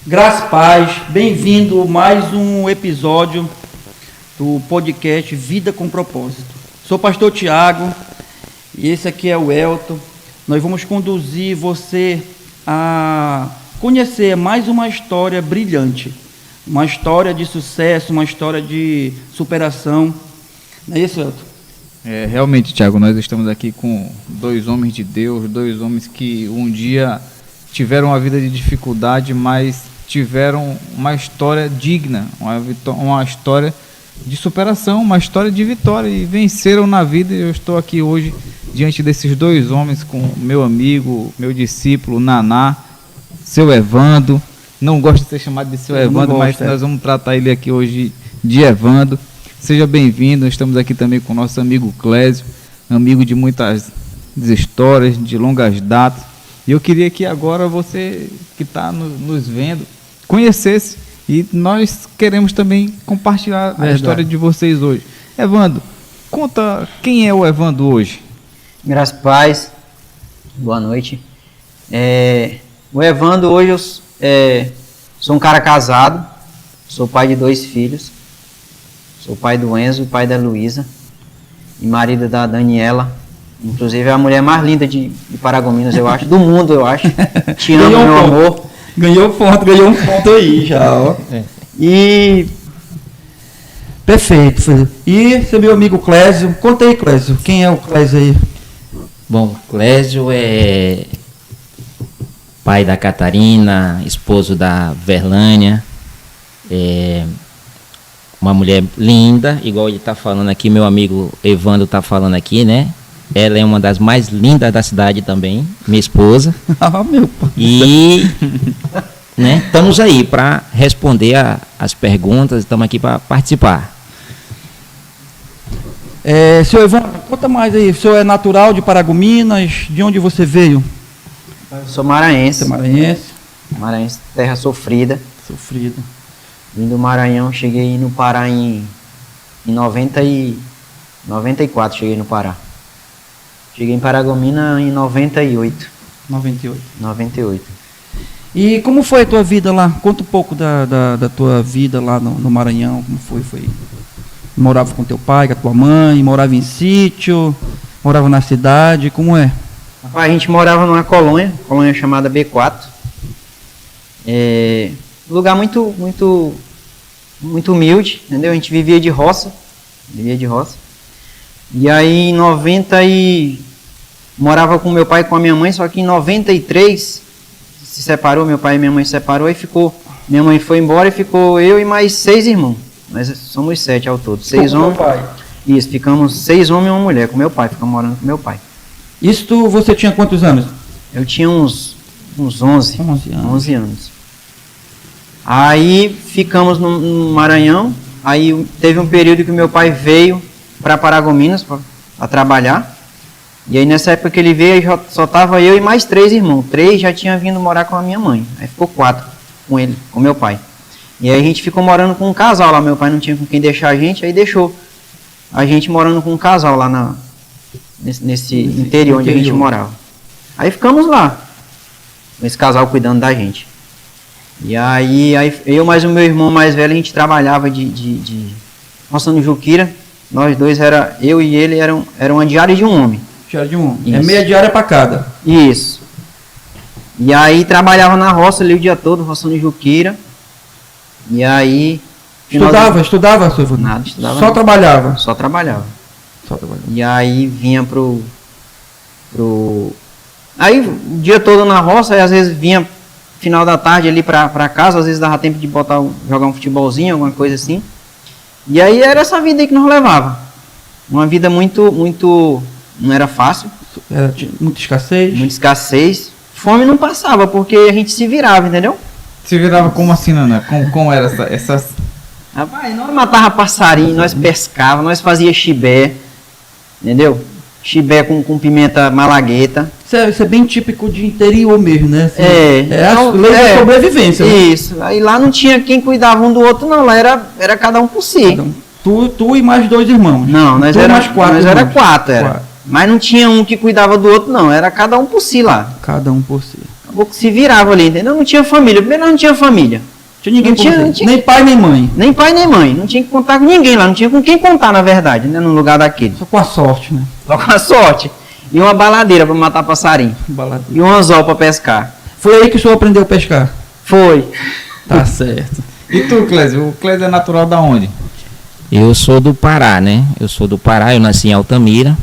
Graças a Paz, bem-vindo a mais um episódio do podcast Vida com Propósito. Sou o pastor Tiago e esse aqui é o Elton. Nós vamos conduzir você a conhecer mais uma história brilhante, uma história de sucesso, uma história de superação. Não é isso, Elton? Realmente, Tiago, nós estamos aqui com dois homens de Deus, dois homens que um dia tiveram uma vida de dificuldade, mas tiveram uma história digna, uma história de superação, uma história de vitória e venceram na vida. Eu estou aqui hoje diante desses dois homens com meu amigo, meu discípulo, Naná, seu Evando. Não gosto de ser chamado de seu Evando, mas nós vamos tratar ele aqui hoje de Evando. Seja bem-vindo. Estamos aqui também com o nosso amigo Clésio, amigo de muitas histórias, de longas datas. E eu queria que agora você que está nos vendo conhecesse, e nós queremos também compartilhar a história de vocês hoje. Evando, conta quem é o Evando hoje. Graças a Paz, boa noite. O Evando hoje eu sou um cara casado, sou pai de 2 filhos, sou pai do Enzo, pai da Luísa e marido da Daniela. Inclusive é a mulher mais linda de Paragominas, eu acho, do mundo, eu acho. Te amo, meu amor. Ganhou um ponto aí já, ó. E... Perfeito. E seu meu amigo Clésio, conta aí, Clésio, quem é o Clésio aí? Bom, Clésio é pai da Catarina, esposo da Verlânia, uma mulher linda, igual ele está falando aqui, meu amigo Evando está falando aqui, né? Ela é uma das mais lindas da cidade também, minha esposa. Ah, meu pai. E né, estamos aí para responder as perguntas, estamos aqui para participar. Senhor Evandro, conta mais aí. O senhor é natural de Paragominas? De onde você veio? Sou maranhense. Maranhense, terra sofrida. Vim do Maranhão, cheguei no Pará em 94, cheguei no Pará. Cheguei em Paragominas em 98. E como foi a tua vida lá? Conta um pouco da tua vida lá no Maranhão. Como foi? Morava com teu pai, com a tua mãe? Morava em sítio? Morava na cidade? Como é? A gente morava numa colônia chamada B4. Lugar muito humilde, entendeu? A gente vivia de roça. E aí em 90 morava com meu pai e com a minha mãe, só que em 93 se separou, meu pai e minha mãe se separou, e minha mãe foi embora e ficou eu e mais 6 irmãos. Nós somos 7 ao todo. 6 homens. Isso, ficamos 6 homens e uma mulher com meu pai, ficamos morando com meu pai. Você tinha quantos anos? Eu tinha uns 11 anos. Aí ficamos no Maranhão, aí teve um período que meu pai veio para Paragominas para trabalhar. E aí nessa época que ele veio, só tava eu e mais 3 irmãos. 3 já tinham vindo morar com a minha mãe. Aí ficou 4 com ele, com meu pai. E aí a gente ficou morando com um casal lá. Meu pai não tinha com quem deixar a gente, aí deixou a gente morando com um casal lá nesse interior onde a gente morava. Aí ficamos lá, com esse casal cuidando da gente. E aí eu mais o meu irmão mais velho, a gente trabalhava de roçando juquira. Nós dois, eu e ele, era uma diária de um homem. É meia diária para cada. Isso. E aí trabalhava na roça ali o dia todo, roçando juquira. E aí... Estudava, seu Evandro? Nada, estudava. Só trabalhava. E aí vinha Aí o dia todo na roça, aí às vezes vinha final da tarde ali pra casa, às vezes dava tempo de jogar um futebolzinho, alguma coisa assim. E aí era essa vida aí que nos levava. Uma vida muito... Não era fácil. Tinha muita escassez. Muita escassez. Fome não passava, porque a gente se virava, entendeu? Se virava como assim, Naná? Como era essas... Rapaz, nós matava passarinho, nós pescava, nós fazia chibé, entendeu? Chibé com pimenta malagueta. Isso é bem típico de interior mesmo, né? Assim, a lei da sobrevivência. Isso. Né? Aí lá não tinha quem cuidava um do outro, não. Lá era cada um por si. Tu e mais 2 irmãos. Não, nós era 4. Mas não tinha um que cuidava do outro, não. Era cada um por si lá. Cada um por si. Acabou que se virava ali, entendeu? Não tinha família. Primeiro nós não tinha família. Tinha ninguém Não por tinha- você. não tinha- Nem pai, nem mãe. Nem pai, nem mãe. Não tinha que contar com ninguém lá. Não tinha com quem contar, na verdade, né? No lugar daquele. Só com a sorte, né? Só com a sorte. E uma baladeira para matar passarinho. Baladeira. E um anzol para pescar. Foi aí que o senhor aprendeu a pescar? Foi. Tá certo. E tu, Clésio? O Clésio é natural da onde? Eu sou do Pará, né? Eu sou do Pará, eu nasci em Altamira,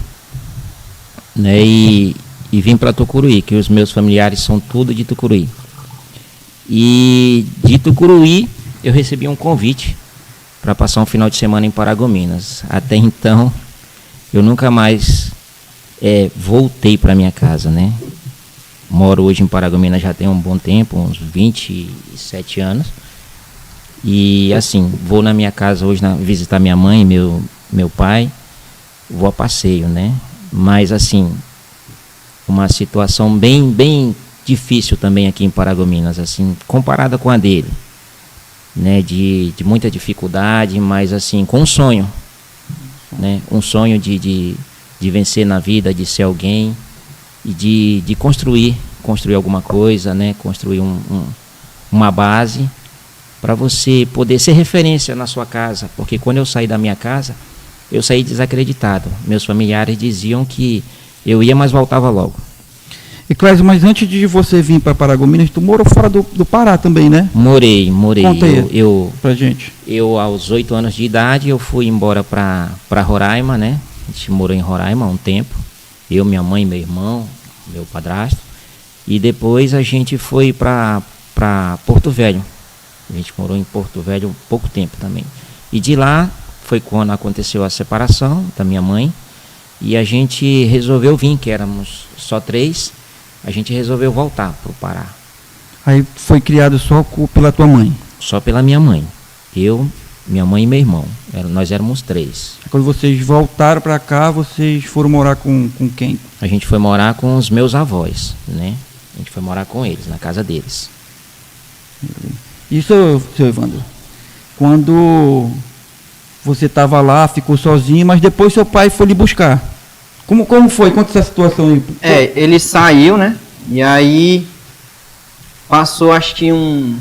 né? E vim para Tucuruí, que os meus familiares são tudo de Tucuruí. E de Tucuruí eu recebi um convite para passar um final de semana em Paragominas. Até então eu nunca mais voltei para minha casa, né? Moro hoje em Paragominas já tem um bom tempo, uns 27 anos. E assim, vou na minha casa hoje visitar minha mãe, meu pai, vou a passeio, né? Mas assim, uma situação bem difícil também aqui em Paragominas, assim, comparada com a dele, né? De muita dificuldade, mas assim, com um sonho, né? Um sonho de vencer na vida, de ser alguém e de construir alguma coisa, né? Construir uma base para você poder ser referência na sua casa, porque quando eu saí da minha casa, eu saí desacreditado. Meus familiares diziam que eu ia, mas voltava logo. E Clésio, mas antes de você vir para Paragominas, tu morou fora do Pará também, né? Morei. Conta aí. Eu Pra gente. aos 8 anos de idade, eu fui embora para Roraima, né? A gente morou em Roraima há um tempo. Eu, minha mãe, meu irmão, meu padrasto. E depois a gente foi para Porto Velho. A gente morou em Porto Velho pouco tempo também. E de lá foi quando aconteceu a separação da minha mãe. E a gente resolveu vir, que éramos só 3. A gente resolveu voltar para o Pará. Aí foi criado só pela tua mãe. Só pela minha mãe. Eu, minha mãe e meu irmão. Nós éramos 3. Quando vocês voltaram para cá, vocês foram morar com quem? A gente foi morar com os meus avós, né? A gente foi morar com eles, na casa deles. Isso, seu Evandro, quando você estava lá, ficou sozinho, mas depois seu pai foi lhe buscar. Como foi? Conta essa situação aí. Ele saiu, né? E aí passou acho que um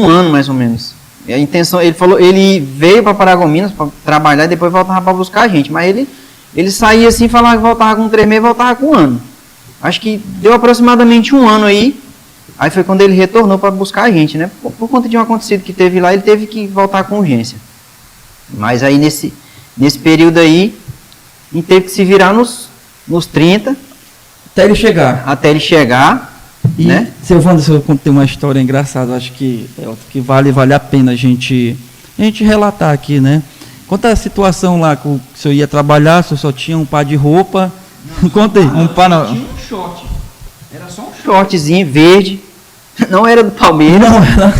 ano mais ou menos. E a intenção, ele veio para Paragominas para trabalhar e depois voltava para buscar a gente. Mas ele saía assim, falava que voltava com 3 meses e voltava com 1 ano. Acho que deu aproximadamente 1 ano aí. Aí foi quando ele retornou para buscar a gente, né? Por conta de um acontecido que teve lá, ele teve que voltar com urgência. Mas aí nesse período aí, a gente teve que se virar nos 30. Até ele chegar. Até ele chegar, E, né? seu Evandro, eu contei uma história engraçada, acho que vale a pena a gente relatar aqui, né? Conta a situação lá, que o senhor ia trabalhar, o senhor só tinha um par de roupa. Conta aí. Um par não. Tinha um short. Era só um shortzinho verde. Não era do Palmeiras. Não, era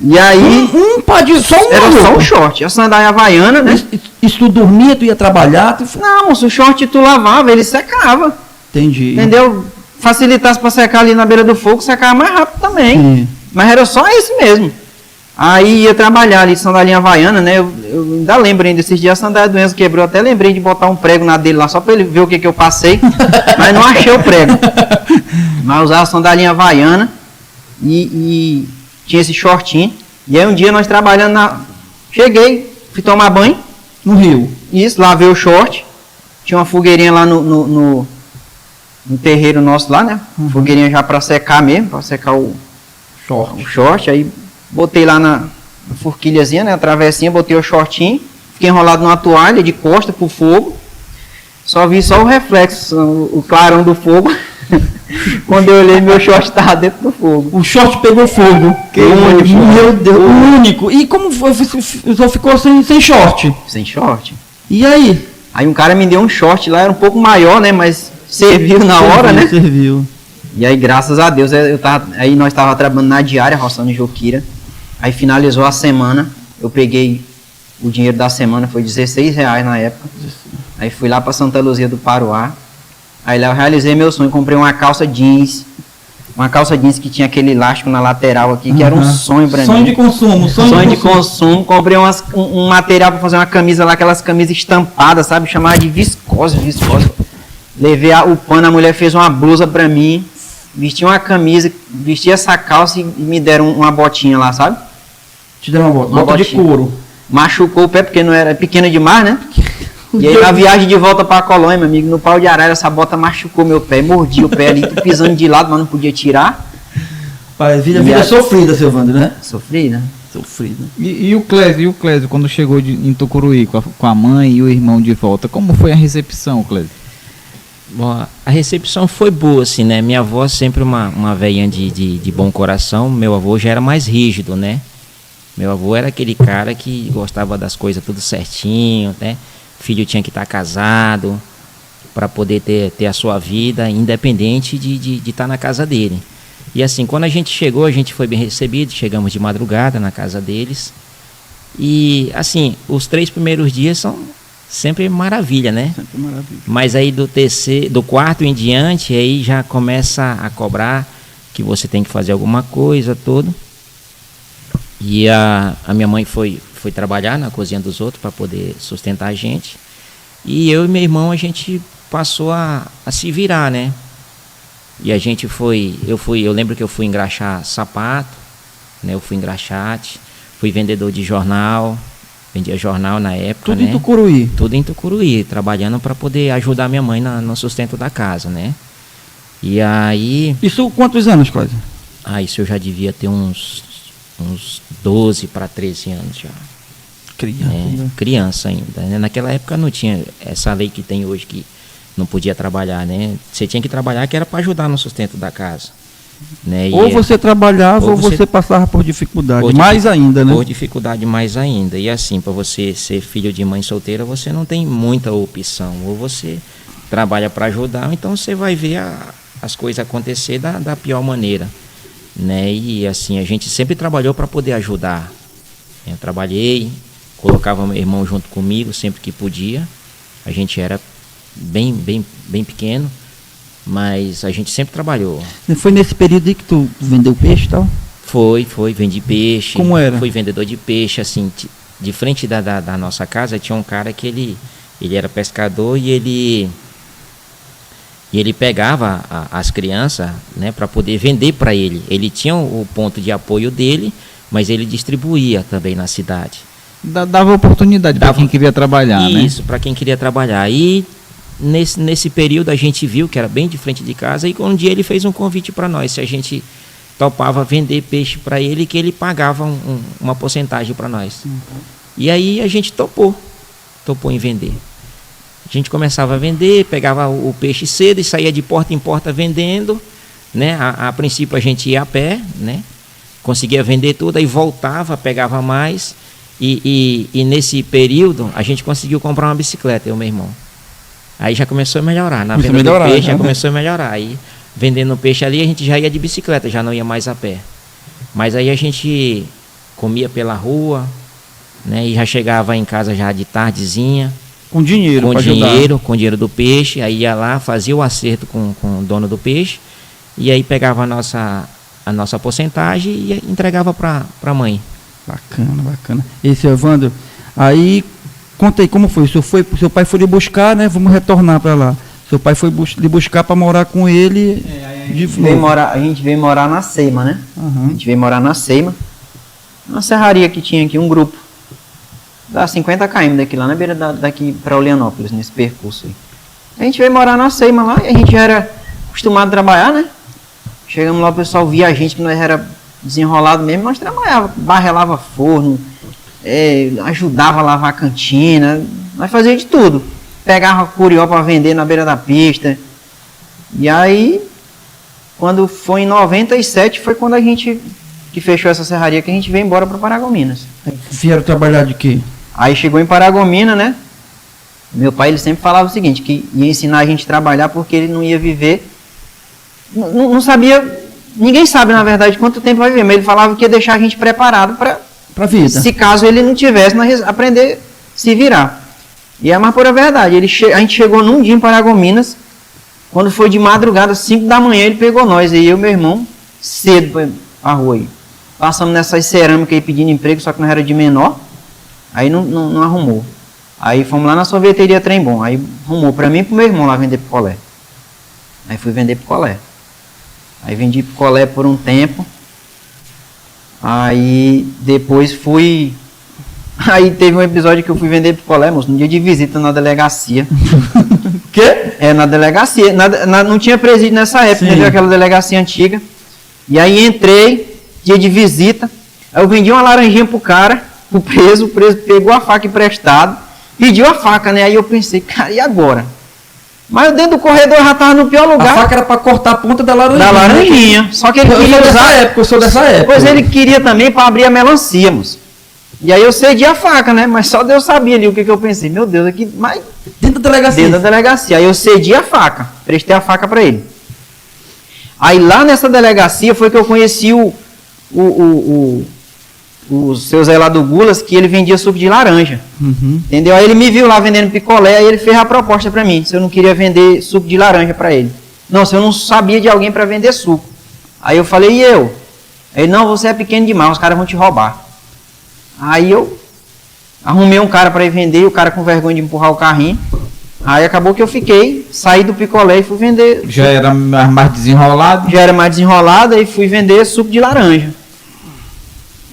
E aí, um par de... Só uma era só roupa. um short. A sandália havaiana, né? Isso tu dormia, tu ia trabalhar, Não, moço, o short tu lavava, ele secava. Entendi. Entendeu? Facilitasse para secar ali na beira do fogo, secava mais rápido também. Sim. Mas era só esse mesmo. Aí ia trabalhar ali, sandalinha havaiana, né? Eu ainda lembro ainda, esses dias a sandália do Enzo quebrou, até lembrei de botar um prego na dele lá, só para ele ver o que eu passei, mas não achei o prego. Mas usava a sandalinha havaiana e tinha esse shortinho. E aí um dia nós trabalhando cheguei, fui tomar banho. No Rio. Isso, lavei o short. Tinha uma fogueirinha lá no terreiro nosso lá, né? Fogueirinha já para secar mesmo, para secar o short. Aí botei lá na forquilhazinha, né? A travessinha, botei o shortinho. Fiquei enrolado numa toalha de costa pro fogo. Só vi só o reflexo, o clarão do fogo. Quando eu olhei, meu short estava dentro do fogo. O short pegou fogo. Meu Deus, o único. E como foi? Só ficou sem short? Sem short. E aí? Aí um cara me deu um short lá, era um pouco maior, né? Mas serviu na hora, né? Serviu. E aí, graças a Deus, aí nós estávamos trabalhando na diária, roçando em Joquira. Aí finalizou a semana, eu peguei o dinheiro da semana, foi R$16 na época. Aí fui lá para Santa Luzia do Paruá. Aí lá eu realizei meu sonho, comprei uma calça jeans. Uma calça jeans que tinha aquele elástico na lateral aqui, que era um sonho para mim. Sonho de consumo. Sonho de consumo. Comprei um material para fazer uma camisa lá, aquelas camisas estampadas, sabe? Chamava de viscose. Levei o pano, a mulher fez uma blusa pra mim, vesti uma camisa, vesti essa calça e me deram uma botinha lá, sabe? Te deram uma bota de couro. Machucou o pé porque não era pequena demais, né? E aí na viagem de volta pra Colônia, meu amigo, no pau de arara, essa bota machucou meu pé, mordi o pé ali, pisando de lado, mas não podia tirar. Pai, vida sofrida, seu Wander, né? Sofrida. Sofrida. E o Clésio, quando chegou em Tucuruí com a mãe e o irmão de volta, como foi a recepção, Clésio? Bom, a recepção foi boa, assim, né? Minha avó sempre uma velhinha de bom coração. Meu avô já era mais rígido, né? Meu avô era aquele cara que gostava das coisas tudo certinho, né? Filho tinha que estar casado para poder ter a sua vida independente de estar na casa dele. E assim, quando a gente chegou, a gente foi bem recebido, chegamos de madrugada na casa deles. E assim, os 3 primeiros dias são sempre maravilha, né? Sempre maravilha. Mas aí do quarto em diante, aí já começa a cobrar que você tem que fazer alguma coisa, tudo. E a minha mãe foi trabalhar na cozinha dos outros para poder sustentar a gente. E eu e meu irmão, a gente passou a se virar, né? E a gente eu lembro que eu fui engraxar sapato, né? Eu fui engraxate, fui vendedor de jornal, vendia jornal na época, Tudo né? em Tucuruí. Tudo em Tucuruí, trabalhando para poder ajudar minha mãe no sustento da casa, né? E aí... Isso quantos anos, Clésio? isso eu já devia ter uns 12 para 13 anos já. Criança ainda, né? Naquela época não tinha essa lei que tem hoje que não podia trabalhar, né? Você tinha que trabalhar que era para ajudar no sustento da casa, né? Ou você trabalhava ou você passava por dificuldade, mais ainda, né? Por dificuldade mais ainda. E assim, para você ser filho de mãe solteira, você não tem muita opção. Ou você trabalha para ajudar, ou então você vai ver as coisas acontecer da pior maneira, né? E assim, a gente sempre trabalhou para poder ajudar. Eu trabalhei, colocava meu irmão junto comigo sempre que podia. A gente era bem pequeno, mas a gente sempre trabalhou. E foi nesse período aí que tu vendeu peixe e tal? Foi, vendi peixe. Como era? Fui vendedor de peixe, assim, de frente da nossa casa tinha um cara que ele era pescador e ele pegava as crianças, né, para poder vender para ele. Ele tinha o ponto de apoio dele, mas ele distribuía também na cidade. Dava oportunidade para quem queria trabalhar, né? Isso, para quem queria trabalhar. E nesse período a gente viu que era bem de frente de casa e um dia ele fez um convite para nós, se a gente topava vender peixe para ele, que ele pagava uma porcentagem para nós. E aí a gente topou em vender. A gente começava a vender, pegava o peixe cedo e saía de porta em porta vendendo, né? A princípio a gente ia a pé, né? Conseguia vender tudo, aí voltava, pegava mais. E nesse período a gente conseguiu comprar uma bicicleta, eu e meu irmão. Aí já começou a melhorar. Na venda do peixe já começou a melhorar. Aí vendendo peixe ali a gente já ia de bicicleta, já não ia mais a pé. Mas aí a gente comia pela rua, né? E já chegava em casa já de tardezinha. Com dinheiro, com dinheiro do peixe. Aí ia lá, fazia o acerto com o dono do peixe. E aí pegava a nossa porcentagem e entregava para a mãe. Bacana. Esse é o Wander. Aí, conta aí como foi. Seu pai foi lhe buscar, né? Vamos retornar para lá. Seu pai foi lhe buscar para morar com ele. A gente veio morar na Seima, né? Uhum. A gente veio morar na Seima. Uma serraria que tinha aqui, um grupo. Dá 50 km daqui, lá na beira daqui para Olianópolis, nesse percurso aí. A gente veio morar na Seima lá e a gente já era acostumado a trabalhar, né? Chegamos lá, o pessoal via a gente, que nós era desenrolado mesmo, nós trabalhava, barrelava forno, ajudava a lavar a cantina, nós fazia de tudo. Pegava curió para vender na beira da pista. E aí, quando foi em 97, foi quando a gente que fechou essa serraria, que a gente veio embora para Paragominas. Vieram trabalhar de quê? Aí chegou em Paragominas, né? Meu pai, ele sempre falava o seguinte, que ia ensinar a gente a trabalhar porque ele não ia viver, não sabia. Ninguém sabe, na verdade, quanto tempo vai viver, mas ele falava que ia deixar a gente preparado para a vida. Se caso ele não tivesse, nós aprender a se virar. E é a mais pura verdade. A gente chegou num dia em Paragominas, quando foi de madrugada, 5 da manhã, ele pegou nós, e eu e meu irmão, cedo para a rua aí. Passamos nessas cerâmicas aí pedindo emprego, só que não era de menor, aí não arrumou. Aí fomos lá na sorveteria Trem Bom, aí arrumou para mim e para o meu irmão lá vender picolé. Aí fui vender picolé. Aí vendi picolé por um tempo. Aí depois fui... Aí teve um episódio que eu fui vender picolé, moço, no dia de visita na delegacia. Quê? Na delegacia. Não tinha presídio nessa época, né? Aquela delegacia antiga. E aí entrei, dia de visita. Aí eu vendi uma laranjinha pro cara, o preso pegou a faca emprestada, pediu a faca, né? Aí eu pensei, cara, e agora? Mas eu dentro do corredor já tava no pior lugar. A faca era pra cortar a ponta da laranjinha. Da laranjinha. Só que ele queria usar... Eu sou dessa época. Pois ele queria também para abrir a melancia, moço. E aí eu cedi a faca, né? Mas só Deus sabia ali o que eu pensei. Meu Deus, aqui... Mas... Dentro da delegacia? Dentro da delegacia. Aí eu cedi a faca. Prestei a faca para ele. Aí lá nessa delegacia foi que eu conheci o seu Zé lá do Gulas, que ele vendia suco de laranja. Uhum. Entendeu? Aí ele me viu lá vendendo picolé, aí ele fez a proposta para mim, se eu não queria vender suco de laranja para ele. Não, se eu não sabia de alguém para vender suco. Aí eu falei, e eu? Aí ele, não, você é pequeno demais, os caras vão te roubar. Aí eu arrumei um cara para ir vender, e o cara com vergonha de empurrar o carrinho. Aí acabou que eu fiquei, saí do picolé e fui vender. Já era mais desenrolado? Já era mais desenrolado, e fui vender suco de laranja.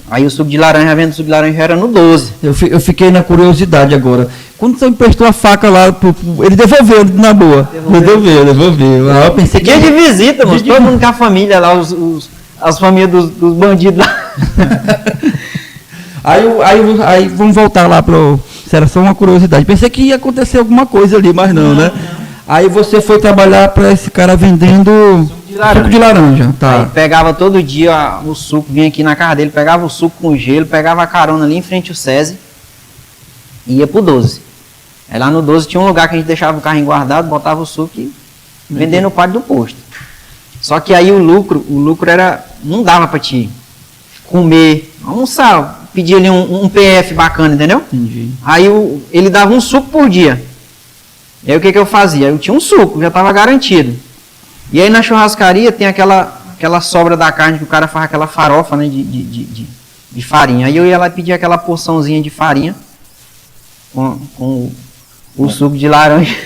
Aí o suco de laranja, a venda do suco de laranja era no 12. Eu fiquei na curiosidade agora. Quando você emprestou a faca lá, ele devolveu na boa. Devolveu. Eu pensei que... Dia de visita, moço, todo mundo com a família lá, as famílias dos bandidos lá. Aí vamos voltar lá pro... Isso era só uma curiosidade. Pensei que ia acontecer alguma coisa ali, mas não, né? Aí você foi trabalhar para esse cara vendendo suco de laranja. Tá. Aí pegava todo dia o suco, vinha aqui na casa dele, pegava o suco com gelo, pegava a carona ali em frente ao SESI e ia pro 12. Aí lá no 12 tinha um lugar que a gente deixava o carrinho guardado, botava o suco e vendia no pátio do posto. Só que aí o lucro era, não dava para te comer, almoçar, pedir ali um PF bacana, entendeu? Entendi. Aí ele dava um suco por dia. E aí o que eu fazia? Eu tinha um suco, já estava garantido. E aí na churrascaria tem aquela sobra da carne que o cara faz aquela farofa, né, de farinha. Aí eu ia lá pedir aquela porçãozinha de farinha com o suco de laranja.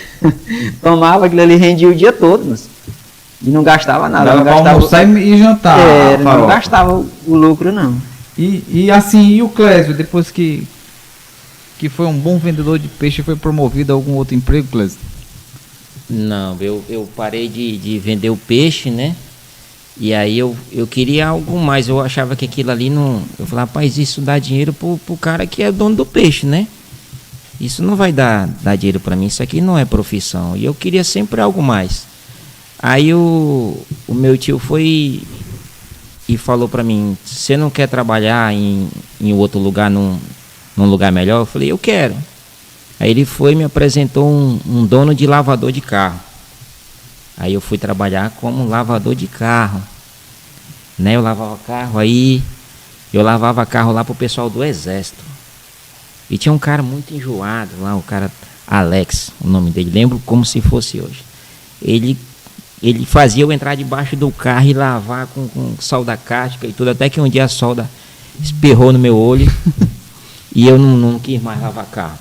Tomava aquilo ali, rendia o dia todo, mas, e não gastava nada. Dava para almoçar e jantar. Não gastava o lucro, não. E assim, e o Clésio, depois que foi um bom vendedor de peixe, foi promovido a algum outro emprego, Clésio? Não, eu parei de vender o peixe, né? E aí eu queria algo mais. Eu achava que aquilo ali não... Eu falei, rapaz, isso dá dinheiro pro cara que é dono do peixe, né? Isso não vai dar dinheiro para mim, isso aqui não é profissão. E eu queria sempre algo mais. Aí o meu tio foi e falou para mim, você não quer trabalhar em outro lugar, num lugar melhor? Eu falei, eu quero. Aí ele foi e me apresentou um dono de lavador de carro. Aí eu fui trabalhar como lavador de carro, né? Eu lavava carro, aí eu lavava carro lá pro pessoal do exército. E tinha um cara muito enjoado lá, o cara Alex, o nome dele, lembro como se fosse hoje. Ele fazia eu entrar debaixo do carro e lavar com solda cáustica e tudo, até que um dia a solda espirrou no meu olho e eu não quis mais lavar carro,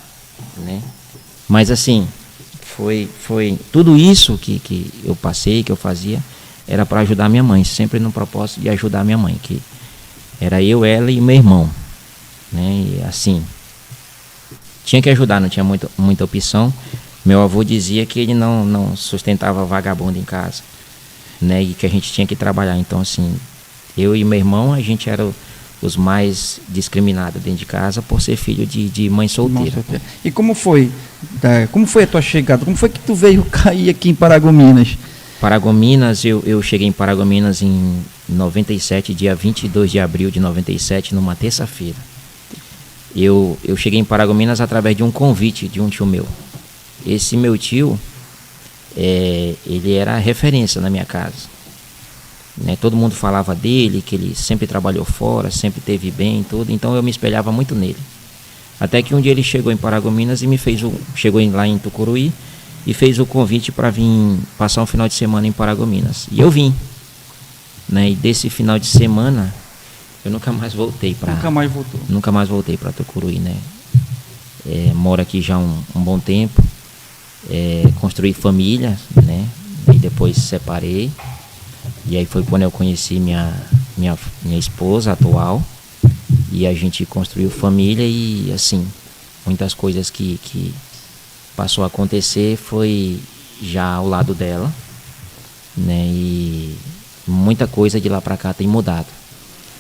né? Mas assim, foi tudo isso que eu passei, que eu fazia, era para ajudar minha mãe, sempre no propósito de ajudar minha mãe, que era eu, ela e meu irmão, né? E assim, tinha que ajudar, não tinha muita opção. Meu avô dizia que ele não sustentava vagabundo em casa, né? E que a gente tinha que trabalhar. Então, assim, eu e meu irmão, a gente era os mais discriminados dentro de casa por ser filho de mãe solteira. Nossa, e como foi? Como foi a tua chegada? Como foi que tu veio cair aqui em Paragominas? Paragominas, eu cheguei em Paragominas em 97, dia 22 de abril de 97, numa terça-feira. Eu cheguei em Paragominas através de um convite de um tio meu. Esse meu tio, ele era referência na minha casa, né? Todo mundo falava dele, que ele sempre trabalhou fora, sempre teve bem e tudo, então eu me espelhava muito nele. Até que um dia ele chegou em Paragominas e chegou lá em Tucuruí e fez o convite para vir passar um final de semana em Paragominas. E eu vim, né? E desse final de semana eu nunca mais voltei para... Nunca mais voltei para Tucuruí, né? Moro aqui já um bom tempo. Construir família, né? e depois separei. E aí foi quando eu conheci minha esposa atual. E a gente construiu família e, assim, muitas coisas que passou a acontecer foi já ao lado dela, né? E muita coisa de lá pra cá tem mudado.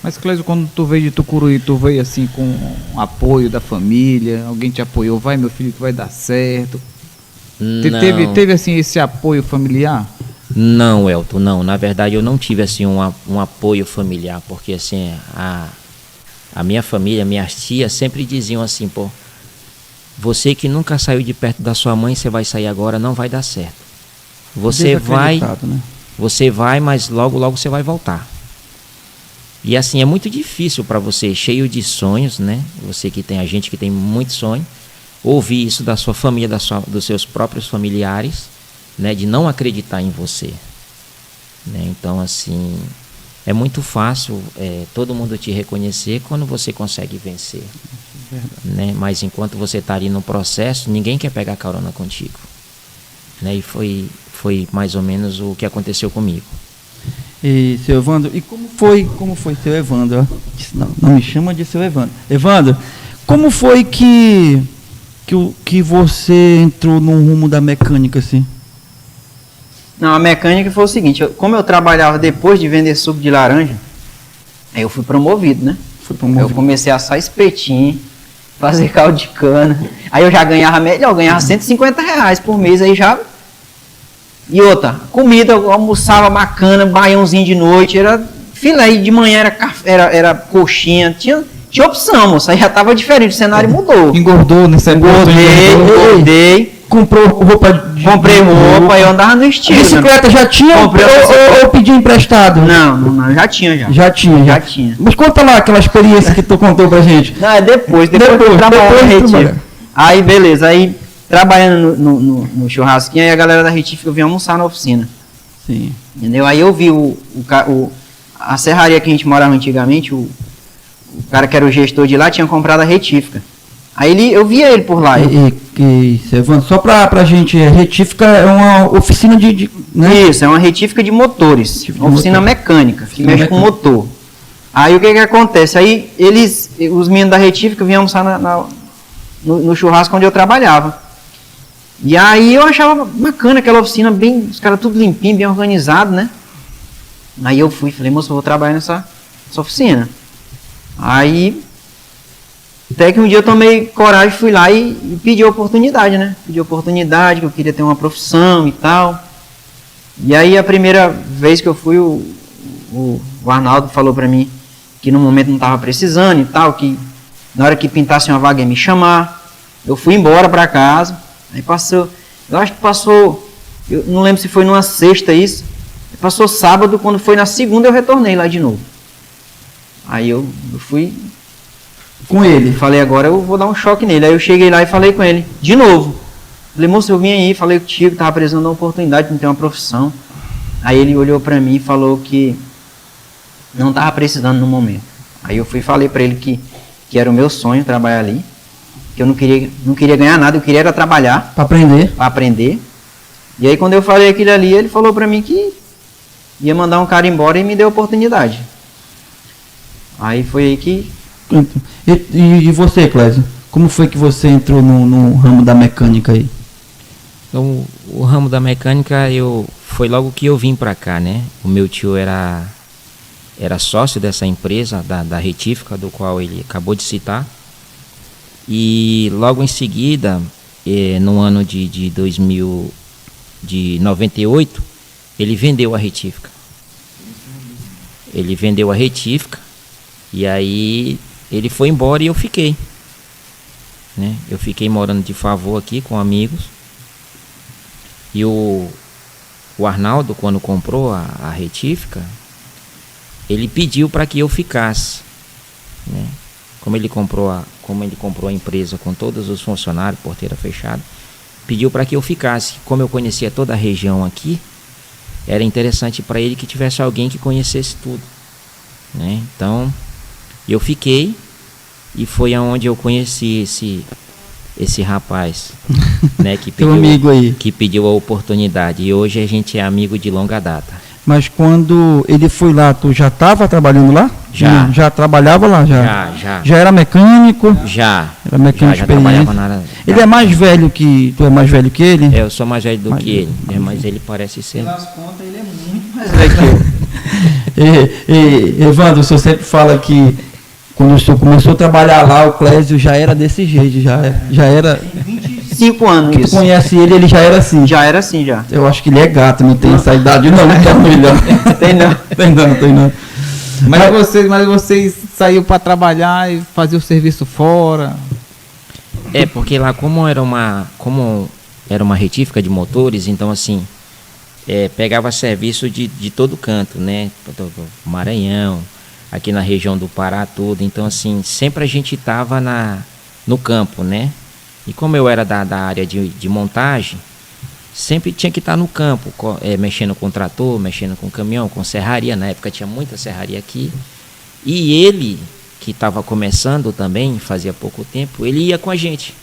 Mas, Clésio, quando tu veio de Tucuruí, tu veio assim com apoio da família, alguém te apoiou, vai meu filho que vai dar certo. Não. Teve assim esse apoio familiar? Não, Elton, não. Na verdade eu não tive assim um apoio familiar, porque assim, a minha família, minhas tias sempre diziam assim, pô, você que nunca saiu de perto da sua mãe, você vai sair agora, não vai dar certo. Você vai, né? você vai, mas logo você vai voltar. E assim, é muito difícil para você, cheio de sonhos, né? Você que tem, a gente que tem muito sonho, ouvir isso da sua família, dos seus próprios familiares, né? De não acreditar em você, né? Então, assim, é muito fácil todo mundo te reconhecer quando você consegue vencer, né? Mas enquanto você está ali no processo, ninguém quer pegar carona contigo, né? E foi mais ou menos o que aconteceu comigo. E seu Evandro, e como foi seu Evandro? Não me chama de seu Evandro. Evandro, como foi que você entrou no rumo da mecânica assim? Não, a mecânica foi o seguinte, como eu trabalhava depois de vender suco de laranja, aí eu fui promovido, né? Eu comecei a assar espetinho, fazer caldo de cana, aí eu já ganhava melhor, eu ganhava R$150 por mês, aí já... E outra, comida, eu almoçava bacana, baiãozinho de noite, era filé, de manhã era café, era coxinha, tinha opção, moça, aí já tava diferente, o cenário mudou. Engordou nessa época? Engordei. Comprou roupa? Comprei roupa, eu andava no estilo. Bicicleta já tinha ou pediu emprestado? Não, já tinha já. Já tinha. Mas conta lá aquela experiência que tu contou pra gente. Não, é depois que eu trabalhava na Retífica. Aí, beleza, aí trabalhando no churrasquinho, aí a galera da Retífica vinha almoçar na oficina. Sim. Entendeu? Aí eu vi a serraria que a gente morava antigamente, o cara que era o gestor de lá tinha comprado a Retífica. Aí eu via ele por lá. Evandro, só pra gente, Retífica é uma oficina né? Isso, é uma retífica de motores, uma oficina mecânica, que mexe com motor. Aí o que acontece? Aí os meninos da Retífica vinham almoçar no churrasco onde eu trabalhava. E aí eu achava bacana aquela oficina, os caras tudo limpinho, bem organizado, né? Aí eu falei, moço, eu vou trabalhar nessa oficina. Aí, até que um dia eu tomei coragem, fui lá e pedi oportunidade, né? Pedi oportunidade, que eu queria ter uma profissão e tal. E aí a primeira vez que eu fui, o Arnaldo falou pra mim que no momento não estava precisando e tal, que na hora que pintasse uma vaga ia me chamar. Eu fui embora pra casa. Aí eu não lembro se foi numa sexta isso, passou sábado, quando foi na segunda eu retornei lá de novo. Aí eu fui com ele, falei, agora eu vou dar um choque nele. Aí eu cheguei lá e falei com ele, de novo. Falei, moço, eu vim aí, falei contigo, estava precisando de uma oportunidade de não ter uma profissão. Aí ele olhou para mim e falou que não estava precisando no momento. Aí eu fui e falei para ele que era o meu sonho trabalhar ali. Que eu não queria ganhar nada, eu queria era trabalhar. Para aprender. E aí quando eu falei aquilo ali, ele falou pra mim que ia mandar um cara embora e me deu a oportunidade. Aí foi aí que... E você, Clésio? Como foi que você entrou no ramo da mecânica aí? Então, o ramo da mecânica, foi logo que eu vim pra cá, né? O meu tio era sócio dessa empresa, da Retífica, do qual ele acabou de citar. E logo em seguida, no ano de 98, ele vendeu a Retífica. Ele vendeu a Retífica e aí ele foi embora e eu fiquei. Né? Eu fiquei morando de favor aqui com amigos. E o Arnaldo, quando comprou a Retífica, ele pediu para que eu ficasse. Né? Como ele comprou a empresa com todos os funcionários, porteira fechada, pediu para que eu ficasse. Como eu conhecia toda a região aqui, era interessante para ele que tivesse alguém que conhecesse tudo. Né? Então, eu fiquei e foi aonde eu conheci esse rapaz, né, que Teu pediu, amigo aí. que pediu a oportunidade. E hoje a gente é amigo de longa data. Mas quando ele foi lá, tu já estava trabalhando lá? Já. Não, já trabalhava lá? Já. Já. Já era mecânico? Já. Era mecânico Já experiente. trabalhava na área. Ele é mais velho que... Tu é mais velho que ele? Eu sou mais velho do Mais que velho. ele, né, mas ele parece ser. Pelas contas, ele é muito mais velho que eu. Evandro, o senhor sempre fala que quando o senhor começou a trabalhar lá, o Clésio já era desse jeito, já era... Tem 25 anos Tu isso. conhece ele já era assim. Já era assim, já. Eu acho que ele é gato, não tem essa idade não, então melhor. Tem não. Tem não. Mas vocês saíram para trabalhar e faziam o serviço fora. É, porque lá como era uma retífica de motores, então assim, pegava serviço de todo canto, né? Do Maranhão, aqui na região do Pará, tudo. Então assim, sempre a gente estava no campo, né? E como eu era da área de montagem, sempre tinha que estar no campo, mexendo com trator, mexendo com caminhão, com serraria. Na época tinha muita serraria aqui. E ele, que estava começando também, fazia pouco tempo, ele ia com a gente.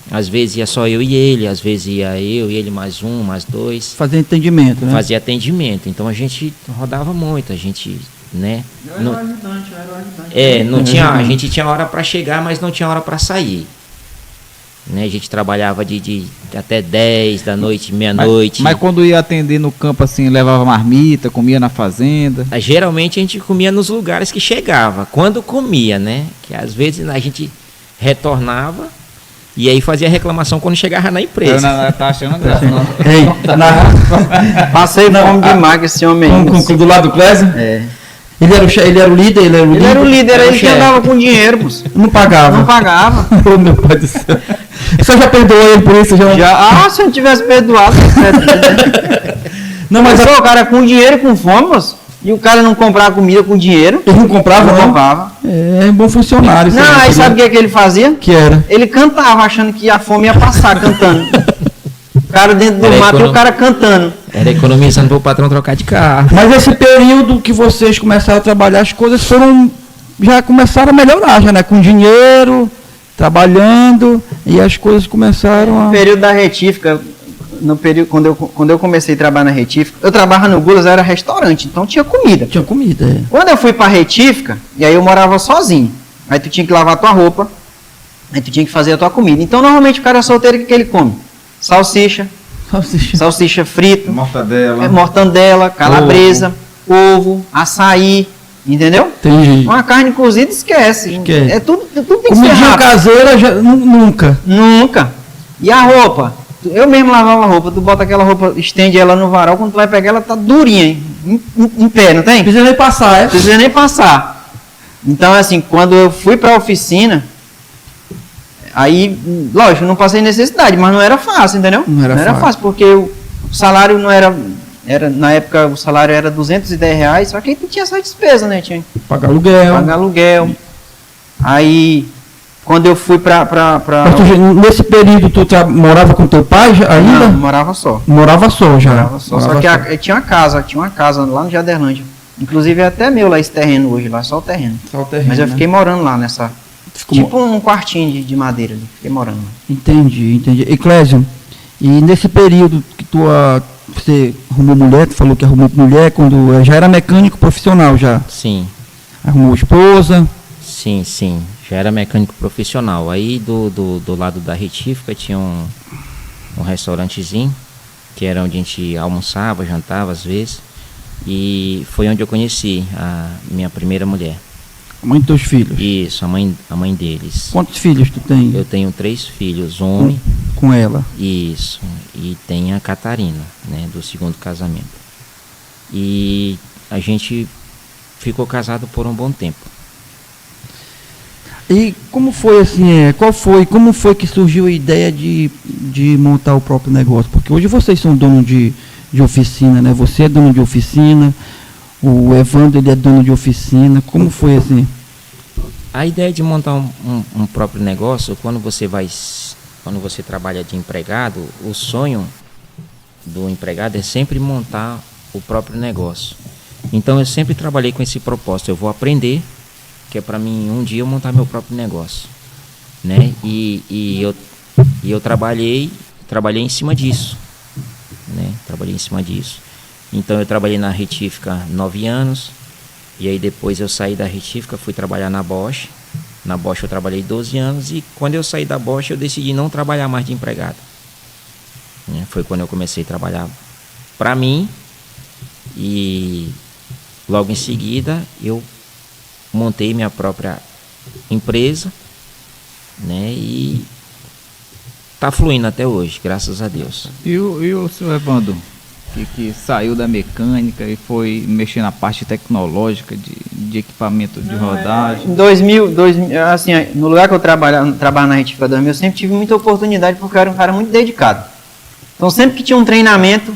Às vezes ia só eu e ele, às vezes ia eu e ele mais um, mais dois. Fazer entendimento, né? Fazia atendimento. Então a gente rodava muito, a gente, né? Eu era o ajudante. Não tinha, a gente tinha hora para chegar, mas não tinha hora para sair. Né? A gente trabalhava de até 10 da noite, meia-noite. Mas quando ia atender no campo assim, levava marmita, comia na fazenda. Geralmente a gente comia nos lugares que chegava. Quando comia, né? Que às vezes a gente retornava e aí fazia reclamação quando chegava na empresa. Tá achando graça, não? Ei, Passei fome demais com esse homem aí. do lado do Clésio? É. Ele era o líder? Ele Ele era o líder, Era o ele que chefe. andava com dinheiro, pô. Não pagava. Não pagava. Oh, meu pai do céu. O senhor já perdoou ele por isso? Se eu não tivesse perdoado, Não, mas o cara com dinheiro e com fome, moço, e o cara não comprava comida com dinheiro, ele não comprava, não não? comprava. É bom funcionário. isso Não, aí sabe o que ele fazia? que era? Ele cantava, achando que a fome ia passar, cantando. O cara dentro do Era mato, econo- o cara cantando. Era economizando para o patrão trocar de carro. Mas esse período que vocês começaram a trabalhar, as coisas já começaram a melhorar, já, né? Com dinheiro, trabalhando, e as coisas começaram a... No período da retífica, no período, quando eu comecei a trabalhar na retífica, eu trabalhava no Gulas, era restaurante, então tinha comida. Tinha comida, é. Quando eu fui pra retífica, e aí eu morava sozinho, aí tu tinha que lavar a tua roupa, aí tu tinha que fazer a tua comida. Então normalmente o cara solteiro, o que ele come? Salsicha frito, Mortadela. mortandela, calabresa, ovo, açaí, entendeu? Entendi. Uma carne cozida, esquece. Esquece. É tudo tem que ser Comidinha rápido. caseira, nunca. Nunca. E a roupa? Eu mesmo lavava a roupa, tu bota aquela roupa, estende ela no varal, quando tu vai pegar ela tá durinha, em pé, não tem? Não precisa nem passar, é? Não precisa nem passar. Então, assim, quando eu fui para a oficina, aí, lógico, não passei necessidade, mas não era fácil, entendeu? Não era fácil. Porque o salário não era, na época o salário era R$210, só que aí tu tinha essa despesa, né? Tinha que Pagar aluguel. pagar aluguel. Aí, quando eu fui Mas nesse período tu morava com teu pai ainda? Não, morava só. Morava só já. Morava só. Só que tinha uma casa lá no Jaderlândia. Inclusive é até meu lá esse terreno hoje, lá só o terreno. Só o terreno, Mas eu né? fiquei morando lá nessa. Ficou Tipo um quartinho de madeira ali. Fiquei morando lá. Entendi. E Clésio, e nesse período que você arrumou mulher, tu falou que arrumou mulher quando já era mecânico profissional já. Sim, Arrumou esposa. sim. Já era mecânico profissional. Aí do lado da retífica tinha um restaurantezinho, que era onde a gente almoçava, jantava às vezes. E foi onde eu conheci a minha primeira mulher. A mãe dos teus filhos. Isso, a mãe deles. Quantos filhos tu tem Eu tenho 3 filhos, homem, com ela? isso, e tem a Catarina, né, do segundo casamento. E a gente ficou casado por um bom tempo. E como foi assim, como foi que surgiu a ideia de montar o próprio negócio? Porque hoje vocês são donos de oficina, né? Você é dono de oficina, o Evandro ele é dono de oficina. Como foi assim? A ideia de montar um próprio negócio, quando você trabalha de empregado, o sonho do empregado é sempre montar o próprio negócio. Então eu sempre trabalhei com esse propósito, eu vou aprender, que é para mim um dia eu montar meu próprio negócio. né? E eu trabalhei em cima disso, né? Trabalhei em cima disso. Então eu trabalhei na retífica 9 anos, e aí depois eu saí da retífica, fui trabalhar na Bosch. Na Bosch eu trabalhei 12 anos, e quando eu saí da Bosch eu decidi não trabalhar mais de empregado, né? Foi quando eu comecei a trabalhar para mim, e logo em seguida eu montei minha própria empresa, né? E tá fluindo até hoje, graças a Deus. E o senhor Evandro, que saiu da mecânica e foi mexer na parte tecnológica de equipamento de rodagem? Em 2000, assim, no lugar que eu trabalho na retífica 2000, eu sempre tive muita oportunidade porque eu era um cara muito dedicado. Então sempre que tinha um treinamento,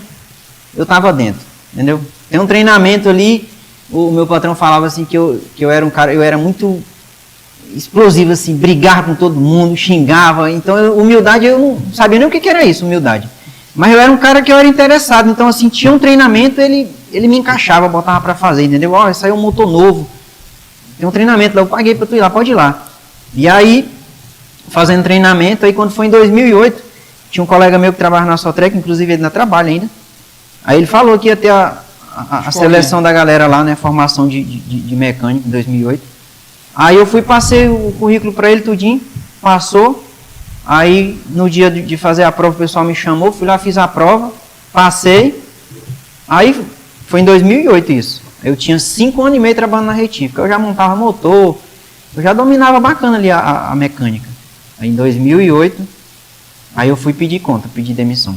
eu estava dentro, entendeu? Tem um treinamento ali, o meu patrão falava assim que eu era um cara, eu era muito explosivo, assim, brigava com todo mundo, xingava. Então humildade, eu não sabia nem o que era isso, humildade. Mas eu era um cara que eu era interessado, então assim, tinha um treinamento, ele me encaixava, botava para fazer, entendeu? Ó, saiu um motor novo, tem um treinamento lá, eu paguei para tu ir lá, pode ir lá. E aí, fazendo treinamento, aí quando foi em 2008, tinha um colega meu que trabalhava na Sotrec, inclusive ele ainda trabalha ainda. Aí ele falou que ia ter a seleção da galera lá, né, formação de mecânico em 2008. Aí eu fui, passei o currículo para ele tudinho, passou. Aí, no dia de fazer a prova, o pessoal me chamou, fui lá, fiz a prova, passei. Aí, foi em 2008 isso. Eu tinha 5 anos e meio trabalhando na retífica. Eu já montava motor, eu já dominava bacana ali a mecânica. Aí, em 2008, aí eu fui pedir conta, pedi demissão.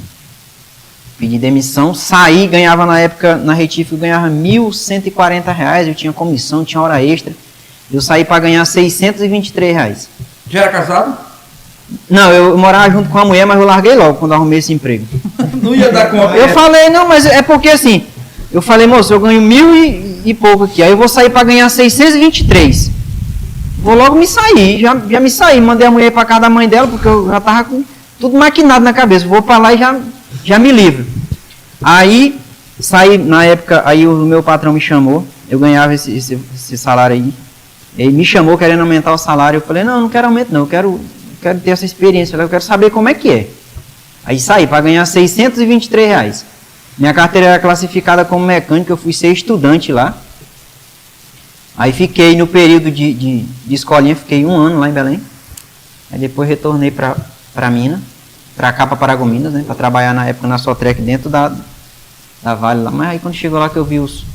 Pedi demissão, saí, ganhava na época, na retífica, eu ganhava R$ 1.140, eu tinha comissão, tinha hora extra. Eu saí para ganhar R$ 623. Já era casado? Não, eu morava junto com a mulher, mas eu larguei logo quando arrumei esse emprego. Não ia dar conta. Eu falei, não, mas é porque assim, eu falei, moço, eu ganho 1.000 e pouco aqui, aí eu vou sair para ganhar 623. Vou logo me sair, já me saí, mandei a mulher para casa da mãe dela, porque eu já tava com tudo maquinado na cabeça, vou para lá e já me livro. Aí, saí, na época, aí o meu patrão me chamou, eu ganhava esse salário aí, ele me chamou querendo aumentar o salário, eu falei, não quero aumento não, eu quero ter essa experiência, eu quero saber como é que é. Aí saí para ganhar R$ 623. Minha carteira era classificada como mecânico, eu fui ser estudante lá. Aí fiquei no período de escolinha, fiquei 1 ano lá em Belém. Aí depois retornei para Minas, para cá, para Paragominas, né, para trabalhar na época na Sotrec dentro da Vale lá. Mas aí quando chegou lá que eu vi os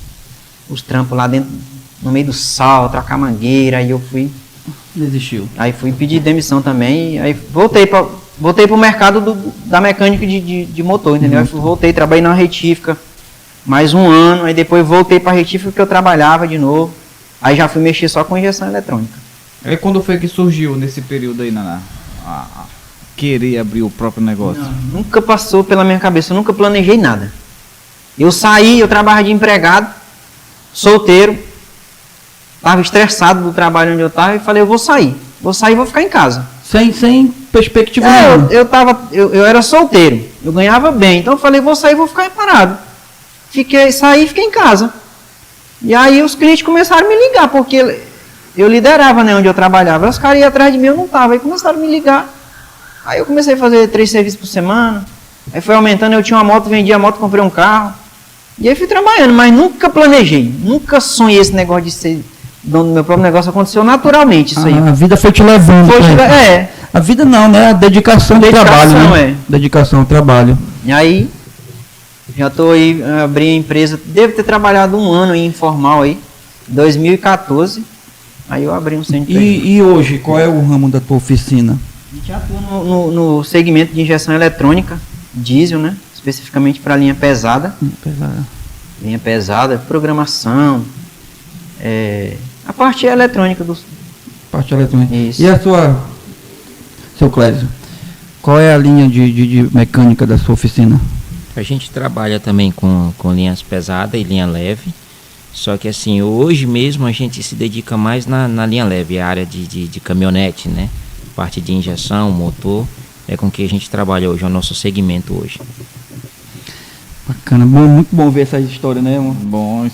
trampos lá dentro, no meio do sal, trocar mangueira, aí eu fui... Desistiu. Aí fui pedir demissão também, aí voltei pro mercado da mecânica de motor, entendeu? Aí voltei, trabalhei na retífica mais 1 ano, aí depois voltei para a retífica que eu trabalhava de novo, aí já fui mexer só com injeção eletrônica. Aí quando foi que surgiu nesse período aí, a querer abrir o próprio negócio? Não, nunca passou pela minha cabeça, eu nunca planejei nada. Eu saí, eu trabalhava de empregado, solteiro, estava estressado do trabalho onde eu estava e falei, eu vou sair e vou ficar em casa. Sem perspectiva nenhuma. Eu era solteiro, eu ganhava bem, então eu falei, vou sair e vou ficar parado. Saí e fiquei em casa. E aí os clientes começaram a me ligar, porque eu liderava, né, onde eu trabalhava. Os caras iam atrás de mim, eu não estava, aí começaram a me ligar. Aí eu comecei a fazer 3 serviços por semana, aí foi aumentando, eu tinha uma moto, vendi a moto, comprei um carro. E aí fui trabalhando, mas nunca planejei, nunca sonhei esse negócio de ser dono do meu próprio negócio, aconteceu naturalmente isso aí. A vida foi te levando. A vida não, né? A dedicação do trabalho. Né? Dedicação ao trabalho. E aí, já estou aí, abri a empresa, devo ter trabalhado 1 ano em informal aí, 2014, aí eu abri um centro de emprego. E hoje, qual é o ramo da tua oficina? A gente atua no segmento de injeção eletrônica, diesel, né? Especificamente para linha pesada. Linha pesada, programação, a parte eletrônica Parte eletrônica. Isso. E a seu Clésio, qual é a linha de mecânica da sua oficina? A gente trabalha também com linhas pesadas e linha leve, só que assim, hoje mesmo a gente se dedica mais na linha leve, a área de caminhonete, né? Parte de injeção, motor, é com que a gente trabalha hoje, é o nosso segmento hoje. Bacana, muito bom ver essa história, né? Bom,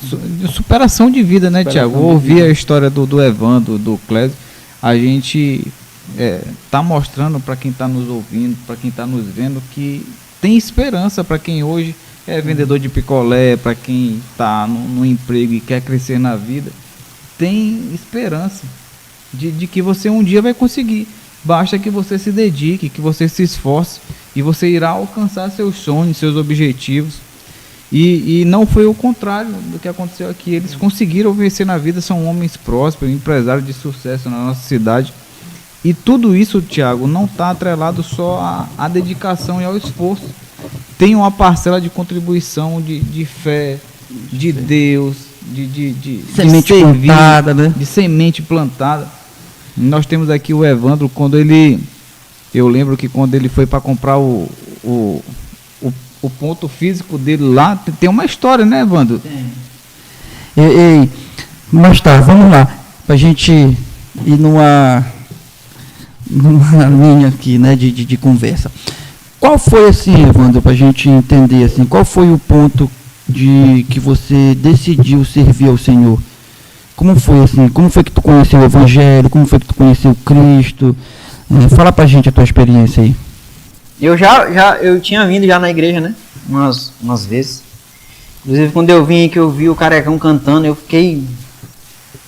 superação de vida, né, Tiago? Ouvir a história do Evandro, do Clésio, a gente tá mostrando para quem está nos ouvindo, para quem está nos vendo, que tem esperança para quem hoje é vendedor de picolé, para quem está no emprego e quer crescer na vida. Tem esperança de que você um dia vai conseguir. Basta que você se dedique, que você se esforce e você irá alcançar seus sonhos, seus objetivos. E não foi o contrário do que aconteceu aqui. Eles conseguiram vencer na vida, são homens prósperos, empresários de sucesso na nossa cidade. E tudo isso, Tiago, não está atrelado só à dedicação e ao esforço. Tem uma parcela de contribuição, de fé, de Deus, de semente plantada, né? De semente plantada. Nós temos aqui o Evandro, eu lembro que quando ele foi para comprar o ponto físico dele lá, tem uma história, né, Evandro? Tem. Mas tá, vamos lá, para a gente ir numa linha aqui, né, de conversa. Qual foi, assim, Evandro, para a gente entender, assim, qual foi o ponto de que você decidiu servir ao Senhor? Como foi, assim, como foi que tu conheceu o Evangelho, como foi que tu conheceu Cristo? Fala pra gente a tua experiência aí. Eu tinha vindo já na igreja, né, umas vezes. Inclusive, quando eu vim, que eu vi o Carecão cantando, eu fiquei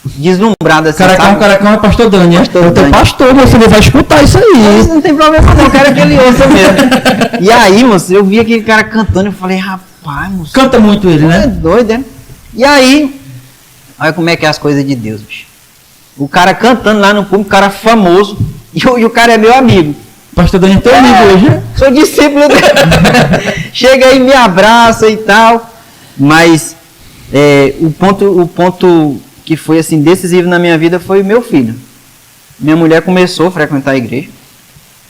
deslumbrado assim. Carecão é pastor Dani, é teu pastor, você vai escutar isso aí. Mas não tem problema não, eu quero que ele ouça mesmo. E aí, moço, eu vi aquele cara cantando, eu falei, rapaz, moço. Canta muito ele, né? É doido, né? E aí, olha como é que é as coisas de Deus, bicho. O cara cantando lá no público, o cara famoso, e o cara é meu amigo. Pastor Dani é teu amigo hoje, né? Sou discípulo dele. Chega aí, me abraça e tal. Mas o ponto que foi assim decisivo na minha vida foi meu filho. Minha mulher começou a frequentar a igreja.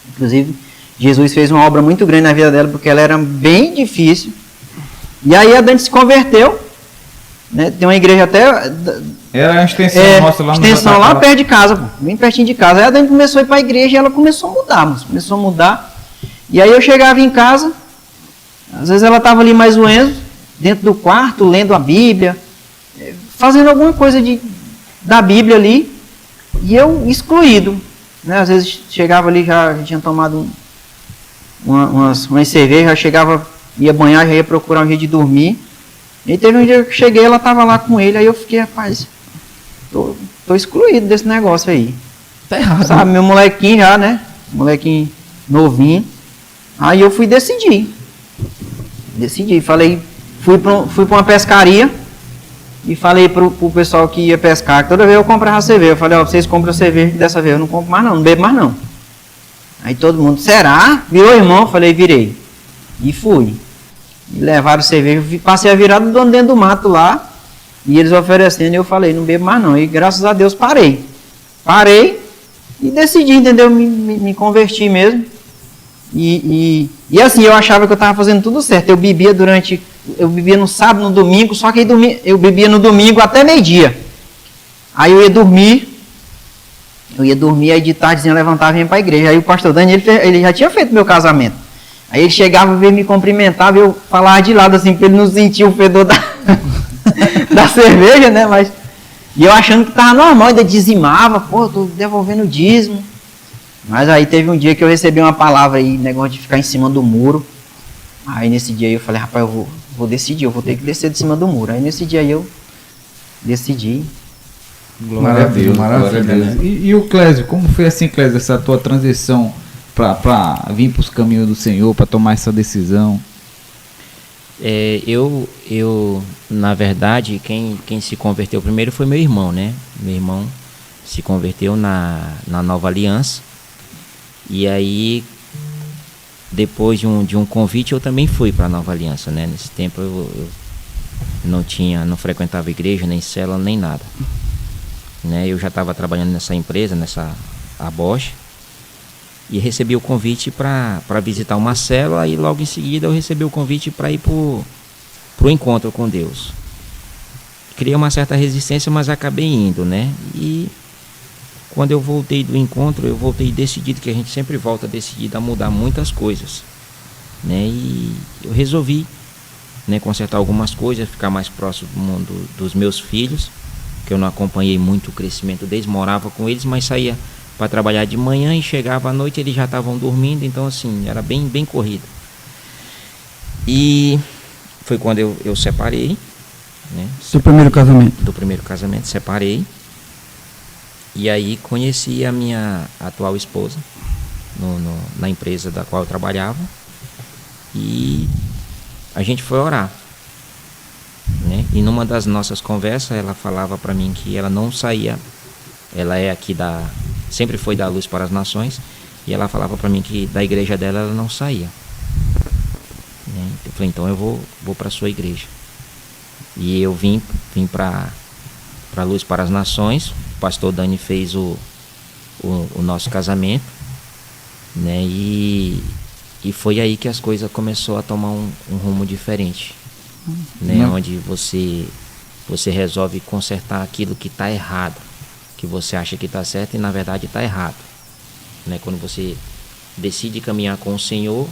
Inclusive, Jesus fez uma obra muito grande na vida dela, porque ela era bem difícil. E aí a Dani se converteu. Né? Tem uma igreja até... Era a extensão nossa lá no extensão lá perto de casa, pô, bem pertinho de casa. Aí a Dani começou a ir para a igreja e ela começou a mudar, mas começou a mudar. E aí eu chegava em casa, às vezes ela estava ali mais ou menos, dentro do quarto, lendo a Bíblia, fazendo alguma coisa da Bíblia ali, e eu excluído. Né? Às vezes chegava ali, já tinha tomado umas cervejas, já chegava, ia banhar, já ia procurar um jeito de dormir. E teve um dia que eu cheguei, ela estava lá com ele, aí eu fiquei, rapaz, tô excluído desse negócio aí. Tá errado. Sabe, meu molequinho já, né? Molequinho novinho. Aí eu fui decidir. Falei, fui para uma pescaria e falei pro pessoal que ia pescar, que toda vez eu comprava cerveja. Eu falei, vocês compram cerveja, dessa vez eu não compro mais não bebo mais não. Aí todo mundo, será? Virou irmão? Eu falei, virei. E fui. E levaram cerveja, passei a virada do dentro do mato lá, e eles oferecendo, e eu falei, não bebo mais não. E graças a Deus parei e decidi, entendeu? Me converti mesmo. E assim, eu achava que eu estava fazendo tudo certo. Eu bebia no sábado, no domingo, só que aí eu bebia no domingo até meio-dia. Aí eu ia dormir, aí de tardezinha eu levantava e ia para a igreja. Aí o pastor Dani, ele já tinha feito meu casamento. Aí ele chegava, veio me cumprimentar, eu falava de lado assim, para ele não sentir o fedor da cerveja, né? E eu achando que estava normal, ainda dizimava, tô devolvendo o dízimo. Mas aí teve um dia que eu recebi uma palavra aí, negócio de ficar em cima do muro. Aí nesse dia eu falei, rapaz, eu vou decidir, eu vou ter que descer de cima do muro. Aí nesse dia eu decidi. Glória a Deus, glória a Deus. E o Clésio, como foi assim, Clésio, essa tua transição para vir para os caminhos do Senhor, para tomar essa decisão? Eu na verdade, quem se converteu primeiro foi meu irmão, né? Meu irmão se converteu na Nova Aliança. E aí, depois de um convite, eu também fui para a Nova Aliança, né? Nesse tempo eu não frequentava igreja, nem célula, nem nada. Né? Eu já estava trabalhando nessa empresa, a Bosch. E recebi o convite para visitar uma célula, e logo em seguida eu recebi o convite para ir pro encontro com Deus. Criei uma certa resistência, mas acabei indo, né? E quando eu voltei do encontro, eu voltei decidido, que a gente sempre volta decidido a mudar muitas coisas, né? E eu resolvi, né, consertar algumas coisas, ficar mais próximo dos meus filhos, que eu não acompanhei muito o crescimento deles, morava com eles, mas saía para trabalhar de manhã e chegava à noite eles já estavam dormindo, então assim, era bem corrido. E foi quando eu separei, né? Seu primeiro casamento? Do primeiro casamento, separei. E aí conheci a minha atual esposa na empresa da qual eu trabalhava. E a gente foi orar, né? E numa das nossas conversas ela falava para mim que ela não saía, ela é aqui sempre foi da Luz para as Nações, e ela falava para mim que da igreja dela ela não saía, né? Eu falei, então eu vou para a sua igreja. E eu vim para Luz para as Nações. O pastor Dani fez o nosso casamento, né? E foi aí que as coisas começou a tomar um rumo diferente, né? Onde você resolve consertar aquilo que está errado, que você acha que está certo e na verdade está errado, né? Quando você decide caminhar com o Senhor,